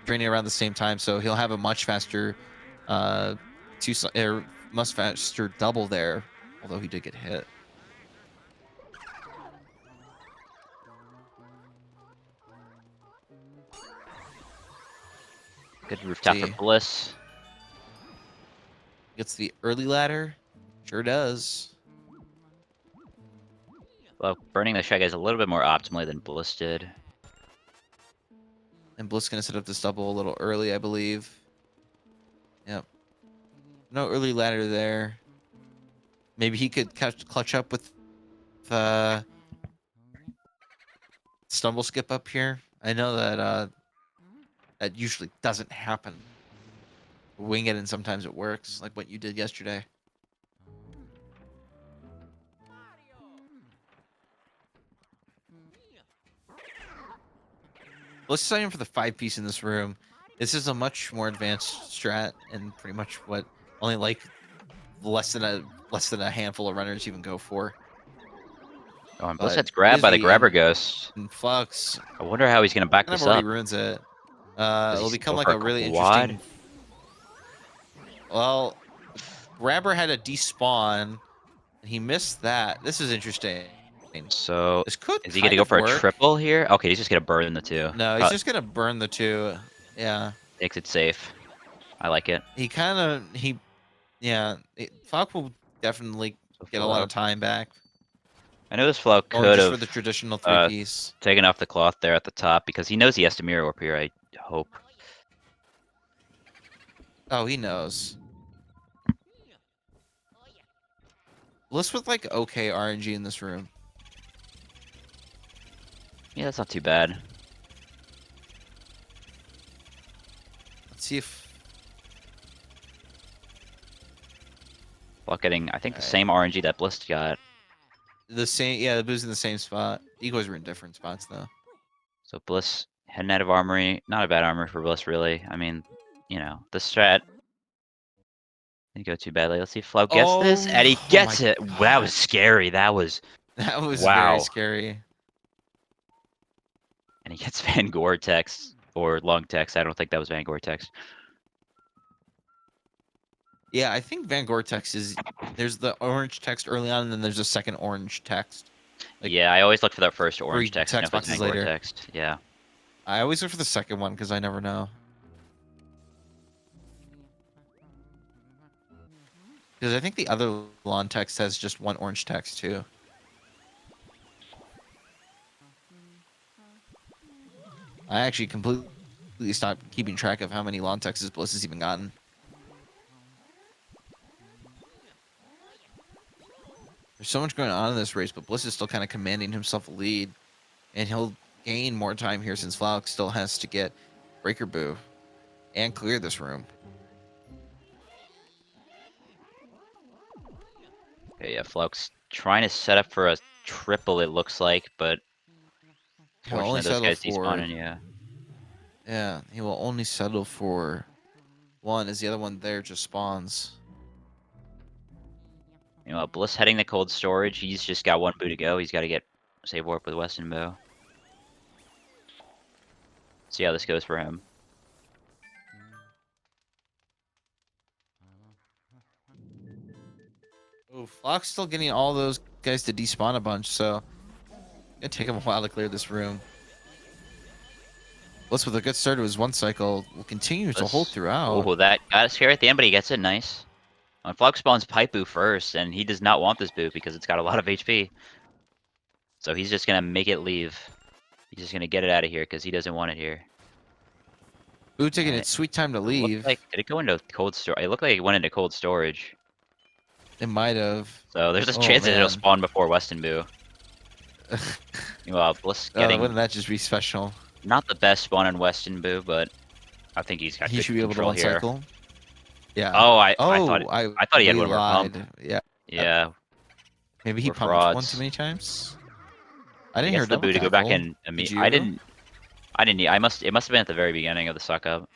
Speaker 2: draining around the same time, so he'll have a much faster, much faster double there. Although he did get hit.
Speaker 1: Good rooftop for
Speaker 2: See,
Speaker 1: Bliss.
Speaker 2: gets the early ladder. Sure does.
Speaker 1: Well, burning the Shy Guys a little bit more optimally than Bliss did.
Speaker 2: And Bliss gonna set up this double a little early, I believe. Yep. No early ladder there. Maybe he could clutch up with stumble skip up here. I know that that usually doesn't happen. Wing it and sometimes it works, like what you did yesterday. Let's sign in for the 5-piece in this room. This is a much more advanced strat and pretty much what only like less than a handful of runners even go for.
Speaker 1: Oh, and Bliss
Speaker 2: But
Speaker 1: gets grabbed by the grabber ghost.
Speaker 2: Flux
Speaker 1: I wonder how he's gonna back
Speaker 2: kind of
Speaker 1: this
Speaker 2: already
Speaker 1: up.
Speaker 2: ruins it.
Speaker 1: Does
Speaker 2: It'll
Speaker 1: he
Speaker 2: become
Speaker 1: go
Speaker 2: like
Speaker 1: for
Speaker 2: a really
Speaker 1: quad?
Speaker 2: interesting. Well, grabber had a despawn, and he missed that. This is interesting.
Speaker 1: So
Speaker 2: This could
Speaker 1: is he gonna
Speaker 2: kind
Speaker 1: go
Speaker 2: of
Speaker 1: for a
Speaker 2: work.
Speaker 1: triple here? Okay, he's just gonna burn the two.
Speaker 2: No, he's just gonna burn the two. Yeah,
Speaker 1: Makes it safe. I like it.
Speaker 2: yeah. Falk will definitely
Speaker 1: So
Speaker 2: get a lot of
Speaker 1: Flow.
Speaker 2: time back,
Speaker 1: I know this Flow
Speaker 2: going
Speaker 1: could
Speaker 2: just for
Speaker 1: have
Speaker 2: the traditional 3-piece.
Speaker 1: taken off the cloth there at the top because he knows he has to mirror up here, I hope.
Speaker 2: Oh, he knows. Bliss with like okay RNG in this room.
Speaker 1: Yeah, that's not too bad.
Speaker 2: Let's see if
Speaker 1: Flow getting, I think, the
Speaker 2: Alright.
Speaker 1: same RNG that Bliss got.
Speaker 2: the same. Yeah, the boo's in the same spot. Ego's are in different spots though.
Speaker 1: So Bliss heading out of armory. Not a bad armor for Bliss, really. I mean, you know, the strat didn't go too badly. Let's see if Flow gets this. And he
Speaker 2: Oh
Speaker 1: gets
Speaker 2: my
Speaker 1: it. That was
Speaker 2: god,
Speaker 1: scary. That was,
Speaker 2: that was very
Speaker 1: wow.
Speaker 2: scary.
Speaker 1: And he gets Van Gore-Tex or Lung Tex. I don't think that was Van Gore-Tex.
Speaker 2: Yeah, I think Van Gore-Tex is. There's the orange text early on, and then there's a second orange text. Like,
Speaker 1: yeah, I always look for that first orange
Speaker 2: 3
Speaker 1: text. You know,
Speaker 2: text
Speaker 1: if it's
Speaker 2: boxes
Speaker 1: Van
Speaker 2: later.
Speaker 1: Gore-Tex. Yeah.
Speaker 2: I always look for the second one because I never know. Because I think the other lawn text has just one orange text too. I actually completely stopped keeping track of how many lawn texts Bliss has even gotten. There's so much going on in this race, but Bliss is still kind of commanding himself a lead. And he'll gain more time here since Flauke still has to get Breaker Boo and clear this room.
Speaker 1: Okay, yeah, Flauke's trying to set up for a triple, it looks like, but
Speaker 2: He'll only
Speaker 1: fortunately those
Speaker 2: settle
Speaker 1: guys
Speaker 2: for...
Speaker 1: despawning, yeah.
Speaker 2: Yeah, he will only settle for one as the other one there just spawns.
Speaker 1: You know, Bliss heading to cold storage. He's just got one boo to go. He's got to get save warp with Weston Bow. See how this goes for him.
Speaker 2: Oh, Flauke's still getting all those guys to despawn a bunch, so it'll take him a while to clear this room. Bliss with a good start to his one cycle will continue to hold throughout.
Speaker 1: Oh, that got scary at the end, but he gets it nice. When Flauke spawns Pipe Boo first, and he does not want this boo because it's got a lot of HP. So he's just going to make it leave. He's just going to get it out of here because he doesn't want it here.
Speaker 2: Boo taking its sweet time to leave.
Speaker 1: Like, did it go into cold storage? It looked like it went into cold storage.
Speaker 2: It might have.
Speaker 1: So there's a chance that it'll spawn before Weston Boo. Well, Bliss getting
Speaker 2: wouldn't that just be special?
Speaker 1: not the best spawn in Weston Boo, but I think he's got
Speaker 2: He
Speaker 1: good
Speaker 2: should be able to
Speaker 1: control
Speaker 2: one
Speaker 1: here.
Speaker 2: cycle. Yeah.
Speaker 1: Oh, I
Speaker 2: I
Speaker 1: thought he had
Speaker 2: we
Speaker 1: one more
Speaker 2: lied.
Speaker 1: pump.
Speaker 2: Yeah.
Speaker 1: Yeah,
Speaker 2: Maybe he
Speaker 1: we're
Speaker 2: pumped one
Speaker 1: frauds.
Speaker 2: too many times. I
Speaker 1: He
Speaker 2: didn't hear
Speaker 1: gets the
Speaker 2: double
Speaker 1: boo to go back
Speaker 2: tackle.
Speaker 1: in.
Speaker 2: Did
Speaker 1: I
Speaker 2: you?
Speaker 1: didn't. It must have been at the very beginning of the suck up.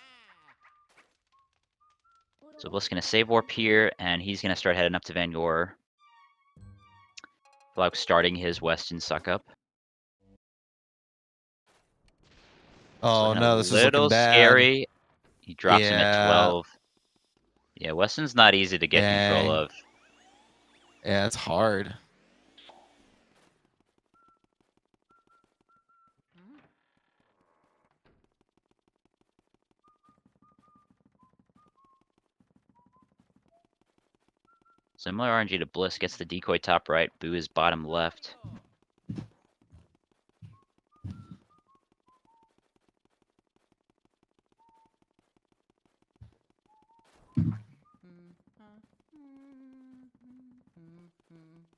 Speaker 1: So Bliss gonna save warp here, and he's gonna start heading up to Van Gore. Flauke starting his Weston suck up.
Speaker 3: Oh no, this is looking
Speaker 1: little
Speaker 3: bad.
Speaker 1: scary. He drops him at
Speaker 3: Yeah.
Speaker 1: 12. Yeah, Weston's not easy to get control of.
Speaker 3: Yeah, it's hard.
Speaker 1: Similar RNG to Bliss, gets the decoy top right, Boo is bottom left.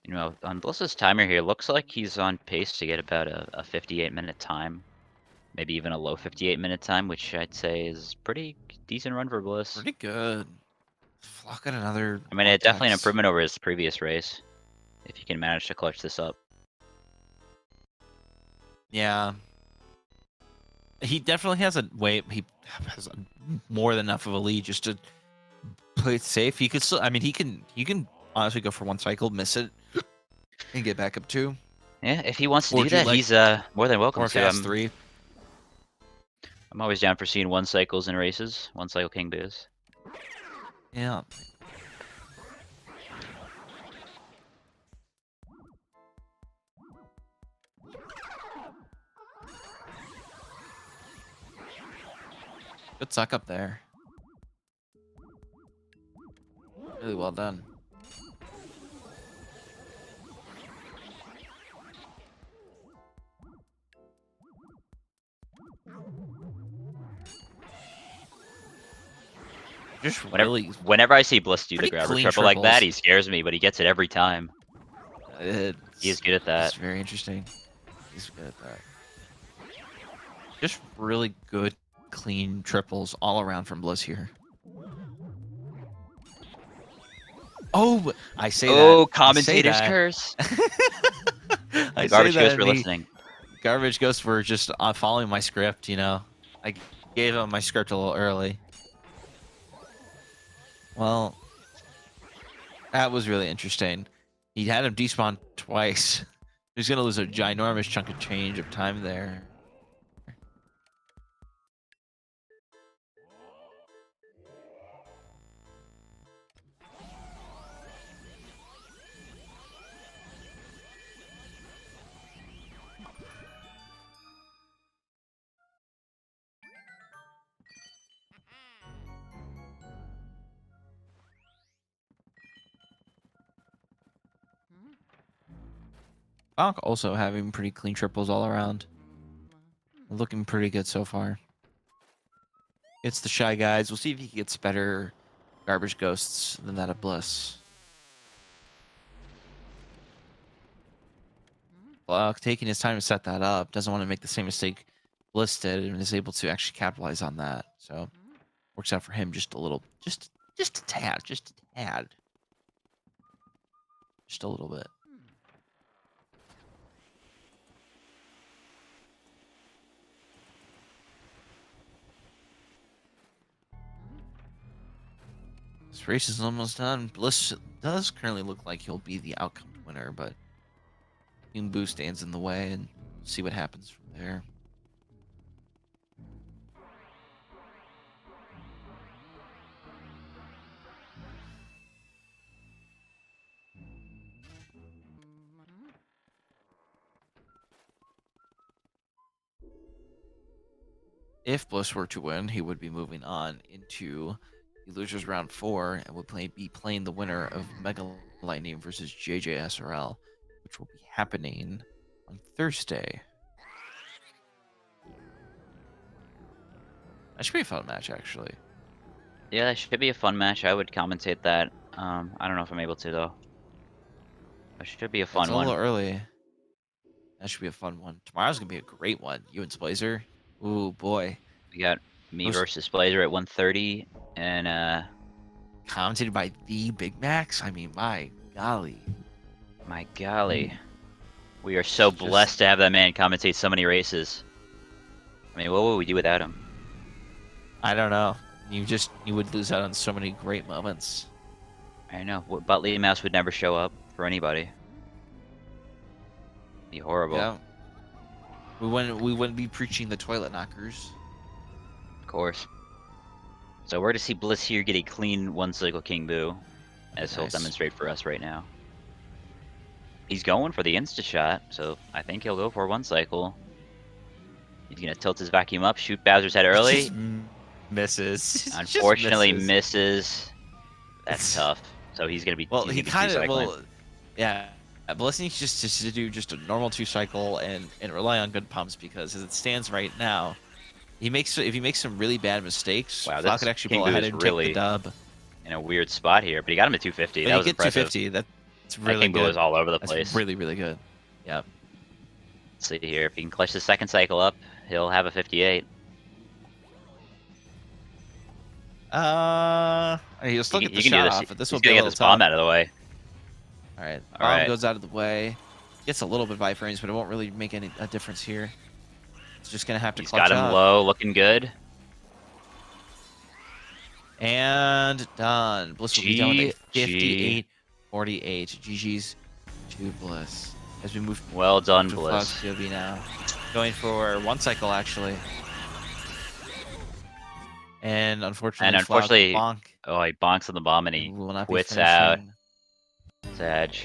Speaker 1: You know, on Bliss's timer here, looks like he's on pace to get about a 58-minute time. Maybe even a low 58-minute time, which I'd say is pretty decent run for Bliss.
Speaker 2: Pretty good. Flauke got another.
Speaker 1: I mean, it's definitely an
Speaker 2: vortex.
Speaker 1: improvement over his previous race, if you can manage to clutch this up.
Speaker 2: Yeah. He definitely has a way. He has more than enough of a lead just to play it safe. He could still. I mean, he can honestly go for one cycle, miss it, and get back up 2.
Speaker 1: Yeah, if he wants to
Speaker 2: Or
Speaker 1: do
Speaker 2: do you
Speaker 1: that,
Speaker 2: like-
Speaker 1: he's more than welcome
Speaker 2: Or
Speaker 1: to.
Speaker 2: fast 3.
Speaker 1: I'm always down for seeing one cycles in races. One cycle King Biz.
Speaker 2: Yeah. Good suck up there. Really well done. Just really.
Speaker 1: Whenever I see Bliss do the
Speaker 2: pretty
Speaker 1: grabber
Speaker 2: clean
Speaker 1: triple like that,
Speaker 2: triples.
Speaker 1: he scares me, but he gets it every time. He is good at
Speaker 2: That's
Speaker 1: that.
Speaker 2: very interesting. He's good at that. Just really good, clean triples all around from Bliss here. Oh, I say that.
Speaker 1: Oh, commentator's curse.
Speaker 2: I
Speaker 1: Garbage
Speaker 2: say
Speaker 1: Ghost
Speaker 2: that,
Speaker 1: for listening.
Speaker 2: Garbage Ghost for just following my script, you know. I gave him my script a little early. Well, that was really interesting. He had him despawn twice. He's going to lose a ginormous chunk of change of time there. Flauke also having pretty clean triples all around. Looking pretty good so far. It's the Shy Guys. We'll see if he gets better Garbage Ghosts than that of Bliss. Flauke taking his time to set that up. Doesn't want to make the same mistake Bliss did and is able to actually capitalize on that. So works out for him just a little, just a tad. Just a little bit. This race is almost done. Bliss does currently look like he'll be the outcome winner, but King Boo stands in the way, and see what happens from there. If Bliss were to win, he would be moving on into the losers round 4 and would be playing the winner of Mega Lightning versus JJSRL, which will be happening on Thursday. That should be a fun match, actually.
Speaker 1: Yeah, that should be a fun match. I would commentate that. I don't know if I'm able to, though. It should be a fun
Speaker 2: It's a
Speaker 1: one.
Speaker 2: little early. That should be a fun one. Tomorrow's going to be a great one. You and Splazer. Ooh, boy.
Speaker 1: We got me versus Blazer at 1:30, and
Speaker 2: commentated by the Big Macs. I mean, my golly.
Speaker 1: My golly. We are so blessed to have that man commentate so many races. I mean, what would we do without him?
Speaker 2: I don't know. You would lose out on so many great moments.
Speaker 1: I know. Butley Mouse would never show up for anybody. Be horrible.
Speaker 2: Yeah. We wouldn't be preaching the toilet knockers.
Speaker 1: Of course. So we're to see Bliss here get a clean one-cycle King Boo, as he'll
Speaker 2: Nice.
Speaker 1: demonstrate for us right now. He's going for the insta-shot, so I think he'll go for one cycle. He's going to tilt his vacuum up, shoot Bowser's head early.
Speaker 2: Just misses. Just
Speaker 1: Unfortunately,
Speaker 2: misses.
Speaker 1: misses. That's tough. So he's going to be.
Speaker 2: Well,
Speaker 1: he's
Speaker 2: he
Speaker 1: gonna be
Speaker 2: kind of
Speaker 1: two-cycling.
Speaker 2: yeah. Bliss needs just to do just a normal 2-cycle and rely on good pumps, because as it stands right now, if he makes some really bad mistakes,
Speaker 1: Wow,
Speaker 2: Flauke
Speaker 1: this
Speaker 2: could actually
Speaker 1: King
Speaker 2: pull
Speaker 1: Boo
Speaker 2: ahead
Speaker 1: is
Speaker 2: and
Speaker 1: really
Speaker 2: take the dub.
Speaker 1: in a weird spot here, but he got him at 250.
Speaker 2: But
Speaker 1: That
Speaker 2: you
Speaker 1: was
Speaker 2: get
Speaker 1: impressive.
Speaker 2: 250. That's
Speaker 1: That
Speaker 2: really
Speaker 1: King Boo
Speaker 2: good.
Speaker 1: was all over the
Speaker 2: That's
Speaker 1: place.
Speaker 2: really, really good. Yep.
Speaker 1: Let's see here. If he can clutch the second cycle up, he'll have a 58.
Speaker 2: He'll still get the
Speaker 1: can do
Speaker 2: shot
Speaker 1: this.
Speaker 2: off, but this
Speaker 1: He's
Speaker 2: will be
Speaker 1: gonna
Speaker 2: a
Speaker 1: get
Speaker 2: little
Speaker 1: this bomb
Speaker 2: tough.
Speaker 1: out of the way.
Speaker 2: All right,
Speaker 1: All
Speaker 2: bomb
Speaker 1: right.
Speaker 2: goes out of the way. Gets a little bit by frames, but it won't really make a difference here. It's just gonna have to
Speaker 1: He's
Speaker 2: clutch
Speaker 1: got him
Speaker 2: up.
Speaker 1: low, looking good.
Speaker 2: And done. Bliss will be done with a
Speaker 1: GG.
Speaker 2: 58-48. GG's to Bliss. As we move
Speaker 1: Well done,
Speaker 2: to
Speaker 1: Bliss.
Speaker 2: Flauke's POV now. Going for one cycle, actually. And unfortunately,
Speaker 1: unfortunately,
Speaker 2: Flauke bonk.
Speaker 1: Oh, he bonks on the bomb and he
Speaker 2: Will not be
Speaker 1: quits out.
Speaker 2: finishing.
Speaker 1: Sag.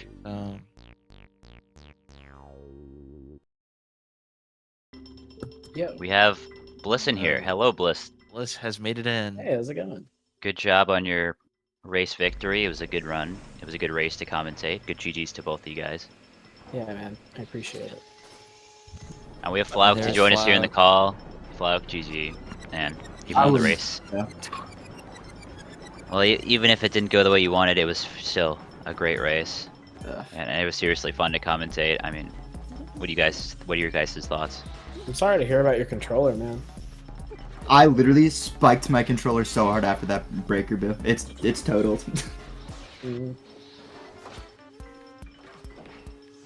Speaker 4: Yeah.
Speaker 1: We have Bliss in here. Hello, Bliss.
Speaker 2: Bliss has made it in.
Speaker 4: Hey, how's it going?
Speaker 1: Good job on your race victory. It was a good run. It was a good race to commentate. Good GG's to both of you guys.
Speaker 4: Yeah, man. I appreciate it.
Speaker 1: And we have Flauke to
Speaker 2: There's
Speaker 1: join us here in the
Speaker 2: Flauke.
Speaker 1: call. Flauke, GG. And you
Speaker 5: I
Speaker 1: won the
Speaker 5: was-
Speaker 1: race.
Speaker 5: yeah.
Speaker 1: Well, even if it didn't go the way you wanted, it was still a great race.
Speaker 5: Yeah.
Speaker 1: And it was seriously fun to commentate. I mean, what are your guys' thoughts?
Speaker 4: I'm sorry to hear about your controller, man.
Speaker 5: I literally spiked my controller so hard after that breaker boo. It's totaled.
Speaker 4: Mm.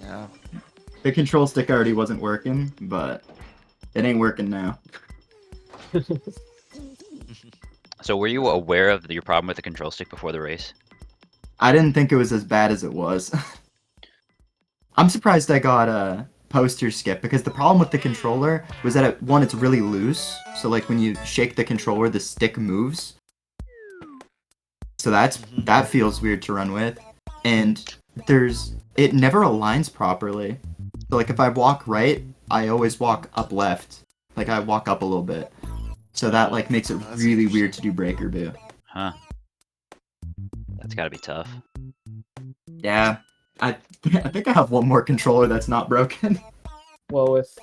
Speaker 2: Yeah.
Speaker 5: The control stick already wasn't working, but it ain't working now.
Speaker 1: So were you aware of your problem with the control stick before the race?
Speaker 5: I didn't think it was as bad as it was. I'm surprised I got a poster skip, because the problem with the controller was that it's really loose. So like when you shake the controller, the stick moves. So that feels weird to run with. And it never aligns properly. So like if I walk right, I always walk up left. Like I walk up a little bit. So that like makes it
Speaker 2: That's
Speaker 5: really
Speaker 2: interesting.
Speaker 5: weird to do breaker boo.
Speaker 1: Huh. That's gotta be tough.
Speaker 5: Yeah. I think I have one more controller that's not broken.
Speaker 4: Well, with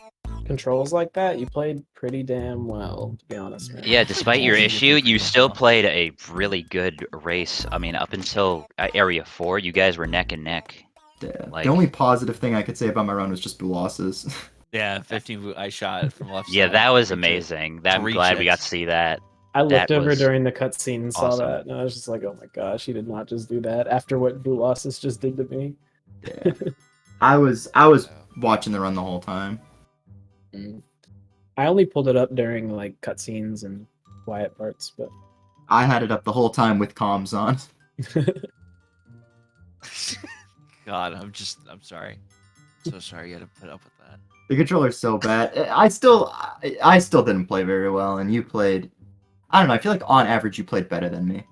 Speaker 4: controls like that, you played pretty damn well, to be honest, man.
Speaker 1: Yeah, despite your
Speaker 2: Yeah,
Speaker 1: issue, you
Speaker 2: yeah.
Speaker 1: still played a really good race. I mean, up until Area 4, you guys were neck and neck.
Speaker 5: Yeah.
Speaker 1: Like-
Speaker 5: The only positive thing I could say about my run was just boo losses.
Speaker 2: Yeah, 15 I shot from left
Speaker 1: Yeah,
Speaker 2: side.
Speaker 1: that was
Speaker 2: Three
Speaker 1: amazing. I'm
Speaker 2: Three
Speaker 1: glad we got to
Speaker 2: chicks.
Speaker 1: see that.
Speaker 4: I looked
Speaker 1: That
Speaker 4: over
Speaker 1: was
Speaker 4: during the cutscene and saw
Speaker 1: awesome.
Speaker 4: that, and I was just like, oh my gosh, he did not just do that after what Blue Losses just did to me.
Speaker 5: Yeah. I was watching the run the whole time.
Speaker 4: Mm. I only pulled it up during like cutscenes and quiet parts, but
Speaker 5: I had it up the whole time with comms on.
Speaker 2: God, I'm sorry. So sorry you had to put up with that.
Speaker 5: The controller's so bad. I still didn't play very well, and you played. I don't know. I feel like on average you played better than me.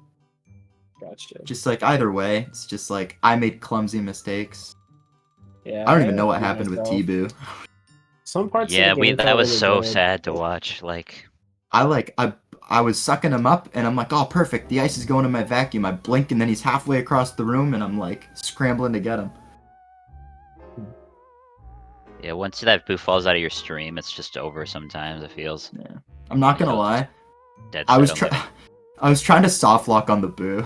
Speaker 4: gotcha.
Speaker 5: Just like either way, it's just like I made clumsy mistakes.
Speaker 4: Yeah,
Speaker 5: I don't even know what
Speaker 4: agree
Speaker 5: happened with
Speaker 4: myself.
Speaker 5: T-Boo.
Speaker 4: Some parts.
Speaker 1: Yeah,
Speaker 4: of the game
Speaker 1: that
Speaker 4: felt
Speaker 1: was
Speaker 4: really
Speaker 1: so
Speaker 4: good,
Speaker 1: sad to
Speaker 4: but-
Speaker 1: watch. Like,
Speaker 5: I was sucking him up, and I'm like, oh perfect, the ice is going in my vacuum. I blink, and then he's halfway across the room, and I'm like scrambling to get him.
Speaker 1: yeah, once that boo falls out of your stream, it's just over sometimes, it feels.
Speaker 5: Yeah. I'm not gonna lie.
Speaker 1: Dead
Speaker 5: I was
Speaker 1: set on
Speaker 5: trying. I was trying to soft lock on the boo.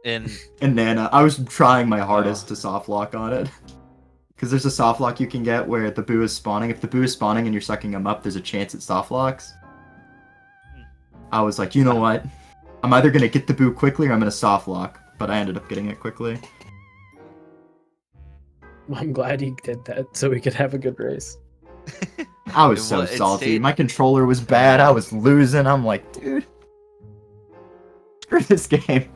Speaker 2: And
Speaker 5: And Nana, I was trying my hardest to soft lock on it. Because there's a soft lock you can get where the boo is spawning. If the boo is spawning and you're sucking him up, there's a chance it soft locks. I was like, you know what? I'm either going to get the boo quickly or I'm going to soft lock. But I ended up getting it quickly.
Speaker 4: I'm glad he did that so we could have a good race.
Speaker 5: I was so
Speaker 2: It
Speaker 5: salty.
Speaker 2: stayed-
Speaker 5: My controller was bad. I was losing. I'm like, dude, screw this game.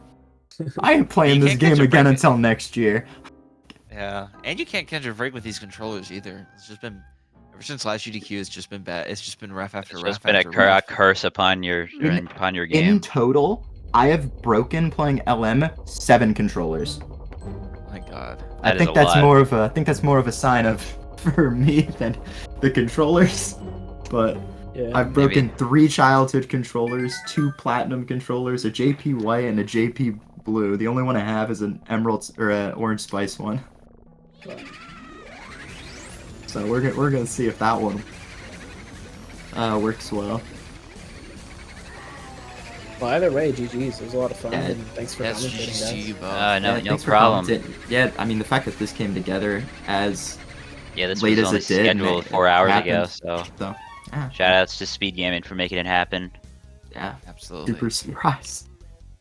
Speaker 5: I ain't playing
Speaker 2: You
Speaker 5: this
Speaker 2: can't catch
Speaker 5: game
Speaker 2: a
Speaker 5: again
Speaker 2: break.
Speaker 5: until next year.
Speaker 2: Yeah, and you can't catch a break with these controllers either. It's just been ever since last UDQ. It's just been bad. It's just been rough after
Speaker 1: It's
Speaker 2: rough
Speaker 1: just been
Speaker 2: after
Speaker 1: a
Speaker 2: rough.
Speaker 1: curse upon your
Speaker 5: In- In
Speaker 1: game.
Speaker 5: total, I have broken playing LM 7 controllers.
Speaker 2: My God.
Speaker 5: I
Speaker 1: That is
Speaker 5: think
Speaker 1: a
Speaker 5: that's
Speaker 1: lot.
Speaker 5: more of a sign of for me than the controllers. But
Speaker 4: Yeah.
Speaker 5: I've broken 3 childhood controllers, 2 platinum controllers, a JP white and a JP blue. The only one I have is an emerald or an orange spice one. So we're gonna see if that one works well.
Speaker 4: Well, either way, GG's. It was a lot of fun.
Speaker 5: Yeah,
Speaker 4: and thanks for
Speaker 2: That's
Speaker 4: commentating,
Speaker 2: GG,
Speaker 4: guys.
Speaker 2: bro.
Speaker 1: No,
Speaker 5: Yeah,
Speaker 1: no
Speaker 5: thanks for
Speaker 1: problem.
Speaker 5: commenting. Yeah, I mean the fact that this came together as
Speaker 1: Yeah, this
Speaker 5: late
Speaker 1: was
Speaker 5: as
Speaker 1: only
Speaker 5: it did,
Speaker 1: scheduled
Speaker 5: it
Speaker 1: 4 hours ago,
Speaker 5: happened.
Speaker 1: so
Speaker 5: So yeah,
Speaker 1: shout outs to SpeedGaming for making it happen.
Speaker 5: yeah,
Speaker 2: Absolutely.
Speaker 5: super surprised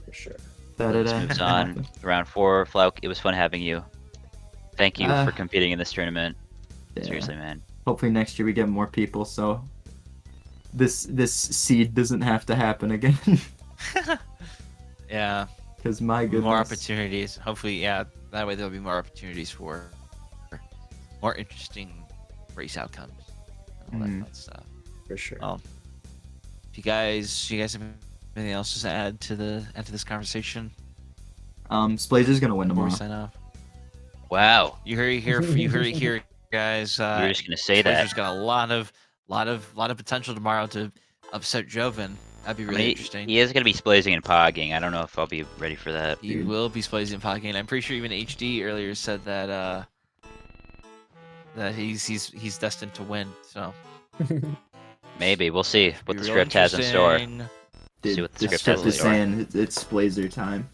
Speaker 4: For sure.
Speaker 5: that it
Speaker 1: Let's moves
Speaker 5: happened.
Speaker 1: on. Round 4, Flauke, it was fun having you. Thank you
Speaker 5: Uh,
Speaker 1: for competing in this tournament.
Speaker 5: Yeah.
Speaker 1: Seriously, man.
Speaker 5: Hopefully next year we get more people, so this seed doesn't have to happen again.
Speaker 2: Yeah.
Speaker 5: Because my goodness,
Speaker 2: More opportunities. Hopefully, yeah. That way there'll be more opportunities for more interesting race outcomes. And all that
Speaker 5: Mhm.
Speaker 2: fun stuff.
Speaker 4: For sure.
Speaker 2: Well, if you guys have anything else to add to this conversation
Speaker 5: Splazer's gonna win
Speaker 2: before we
Speaker 5: tomorrow.
Speaker 2: sign off?
Speaker 1: Wow.
Speaker 2: You heard it here, guys.
Speaker 1: You were just gonna say that.
Speaker 2: Splazer's got a lot of potential tomorrow to upset Joven. That'd be
Speaker 1: I
Speaker 2: really
Speaker 1: mean,
Speaker 2: interesting.
Speaker 1: he is gonna be splazing and pogging. I don't know if I'll be ready for that.
Speaker 2: He
Speaker 5: dude.
Speaker 2: will be splazing and pogging. I'm pretty sure even HD earlier said that that he's destined to win. So
Speaker 1: Maybe we'll see what
Speaker 2: be
Speaker 1: the
Speaker 2: real
Speaker 1: script has in store.
Speaker 2: interesting.
Speaker 1: See
Speaker 5: Dude,
Speaker 1: what the
Speaker 5: the
Speaker 1: script has
Speaker 5: script
Speaker 1: in
Speaker 5: is
Speaker 1: store.
Speaker 5: saying it's Splazer time.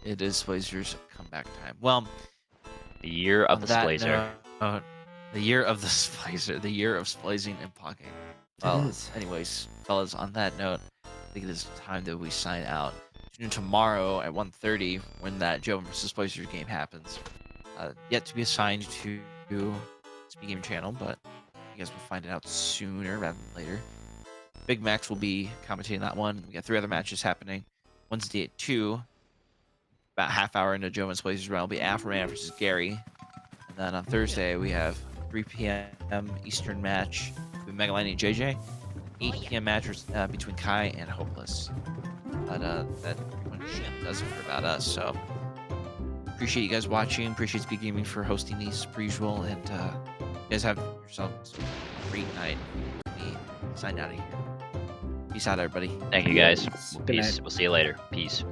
Speaker 2: It is Splazer's comeback time. Well,
Speaker 1: The year of
Speaker 2: on
Speaker 1: the
Speaker 2: that
Speaker 1: splazer.
Speaker 2: note, the year of the Splazer, the year of splazing and pogging. Well,
Speaker 5: is.
Speaker 2: anyways, fellas, on that note, I think it is time that we sign out. Tune in tomorrow at 1:30 when that Joven vs. Splazer game happens. Yet to be assigned to SpeedGaming channel, but you guys will find it out sooner rather than later. Big Max will be commentating that one. We got 3 other matches happening. Wednesday at 2, about half hour into Joven Splazer's round, will be Afroman versus Gary. And then on Thursday, we have 3 p.m. Eastern match with Megalani and JJ. 8 p.m. match between Kai and Hopeless. But that pretty much does it for about us. So appreciate you guys watching. Appreciate SpeedGaming for hosting these per usual. And you guys have yourselves a great night. We sign out of here. Peace out, everybody.
Speaker 1: Thank you guys.
Speaker 4: Good
Speaker 1: Peace.
Speaker 4: night.
Speaker 1: We'll see you later. Peace.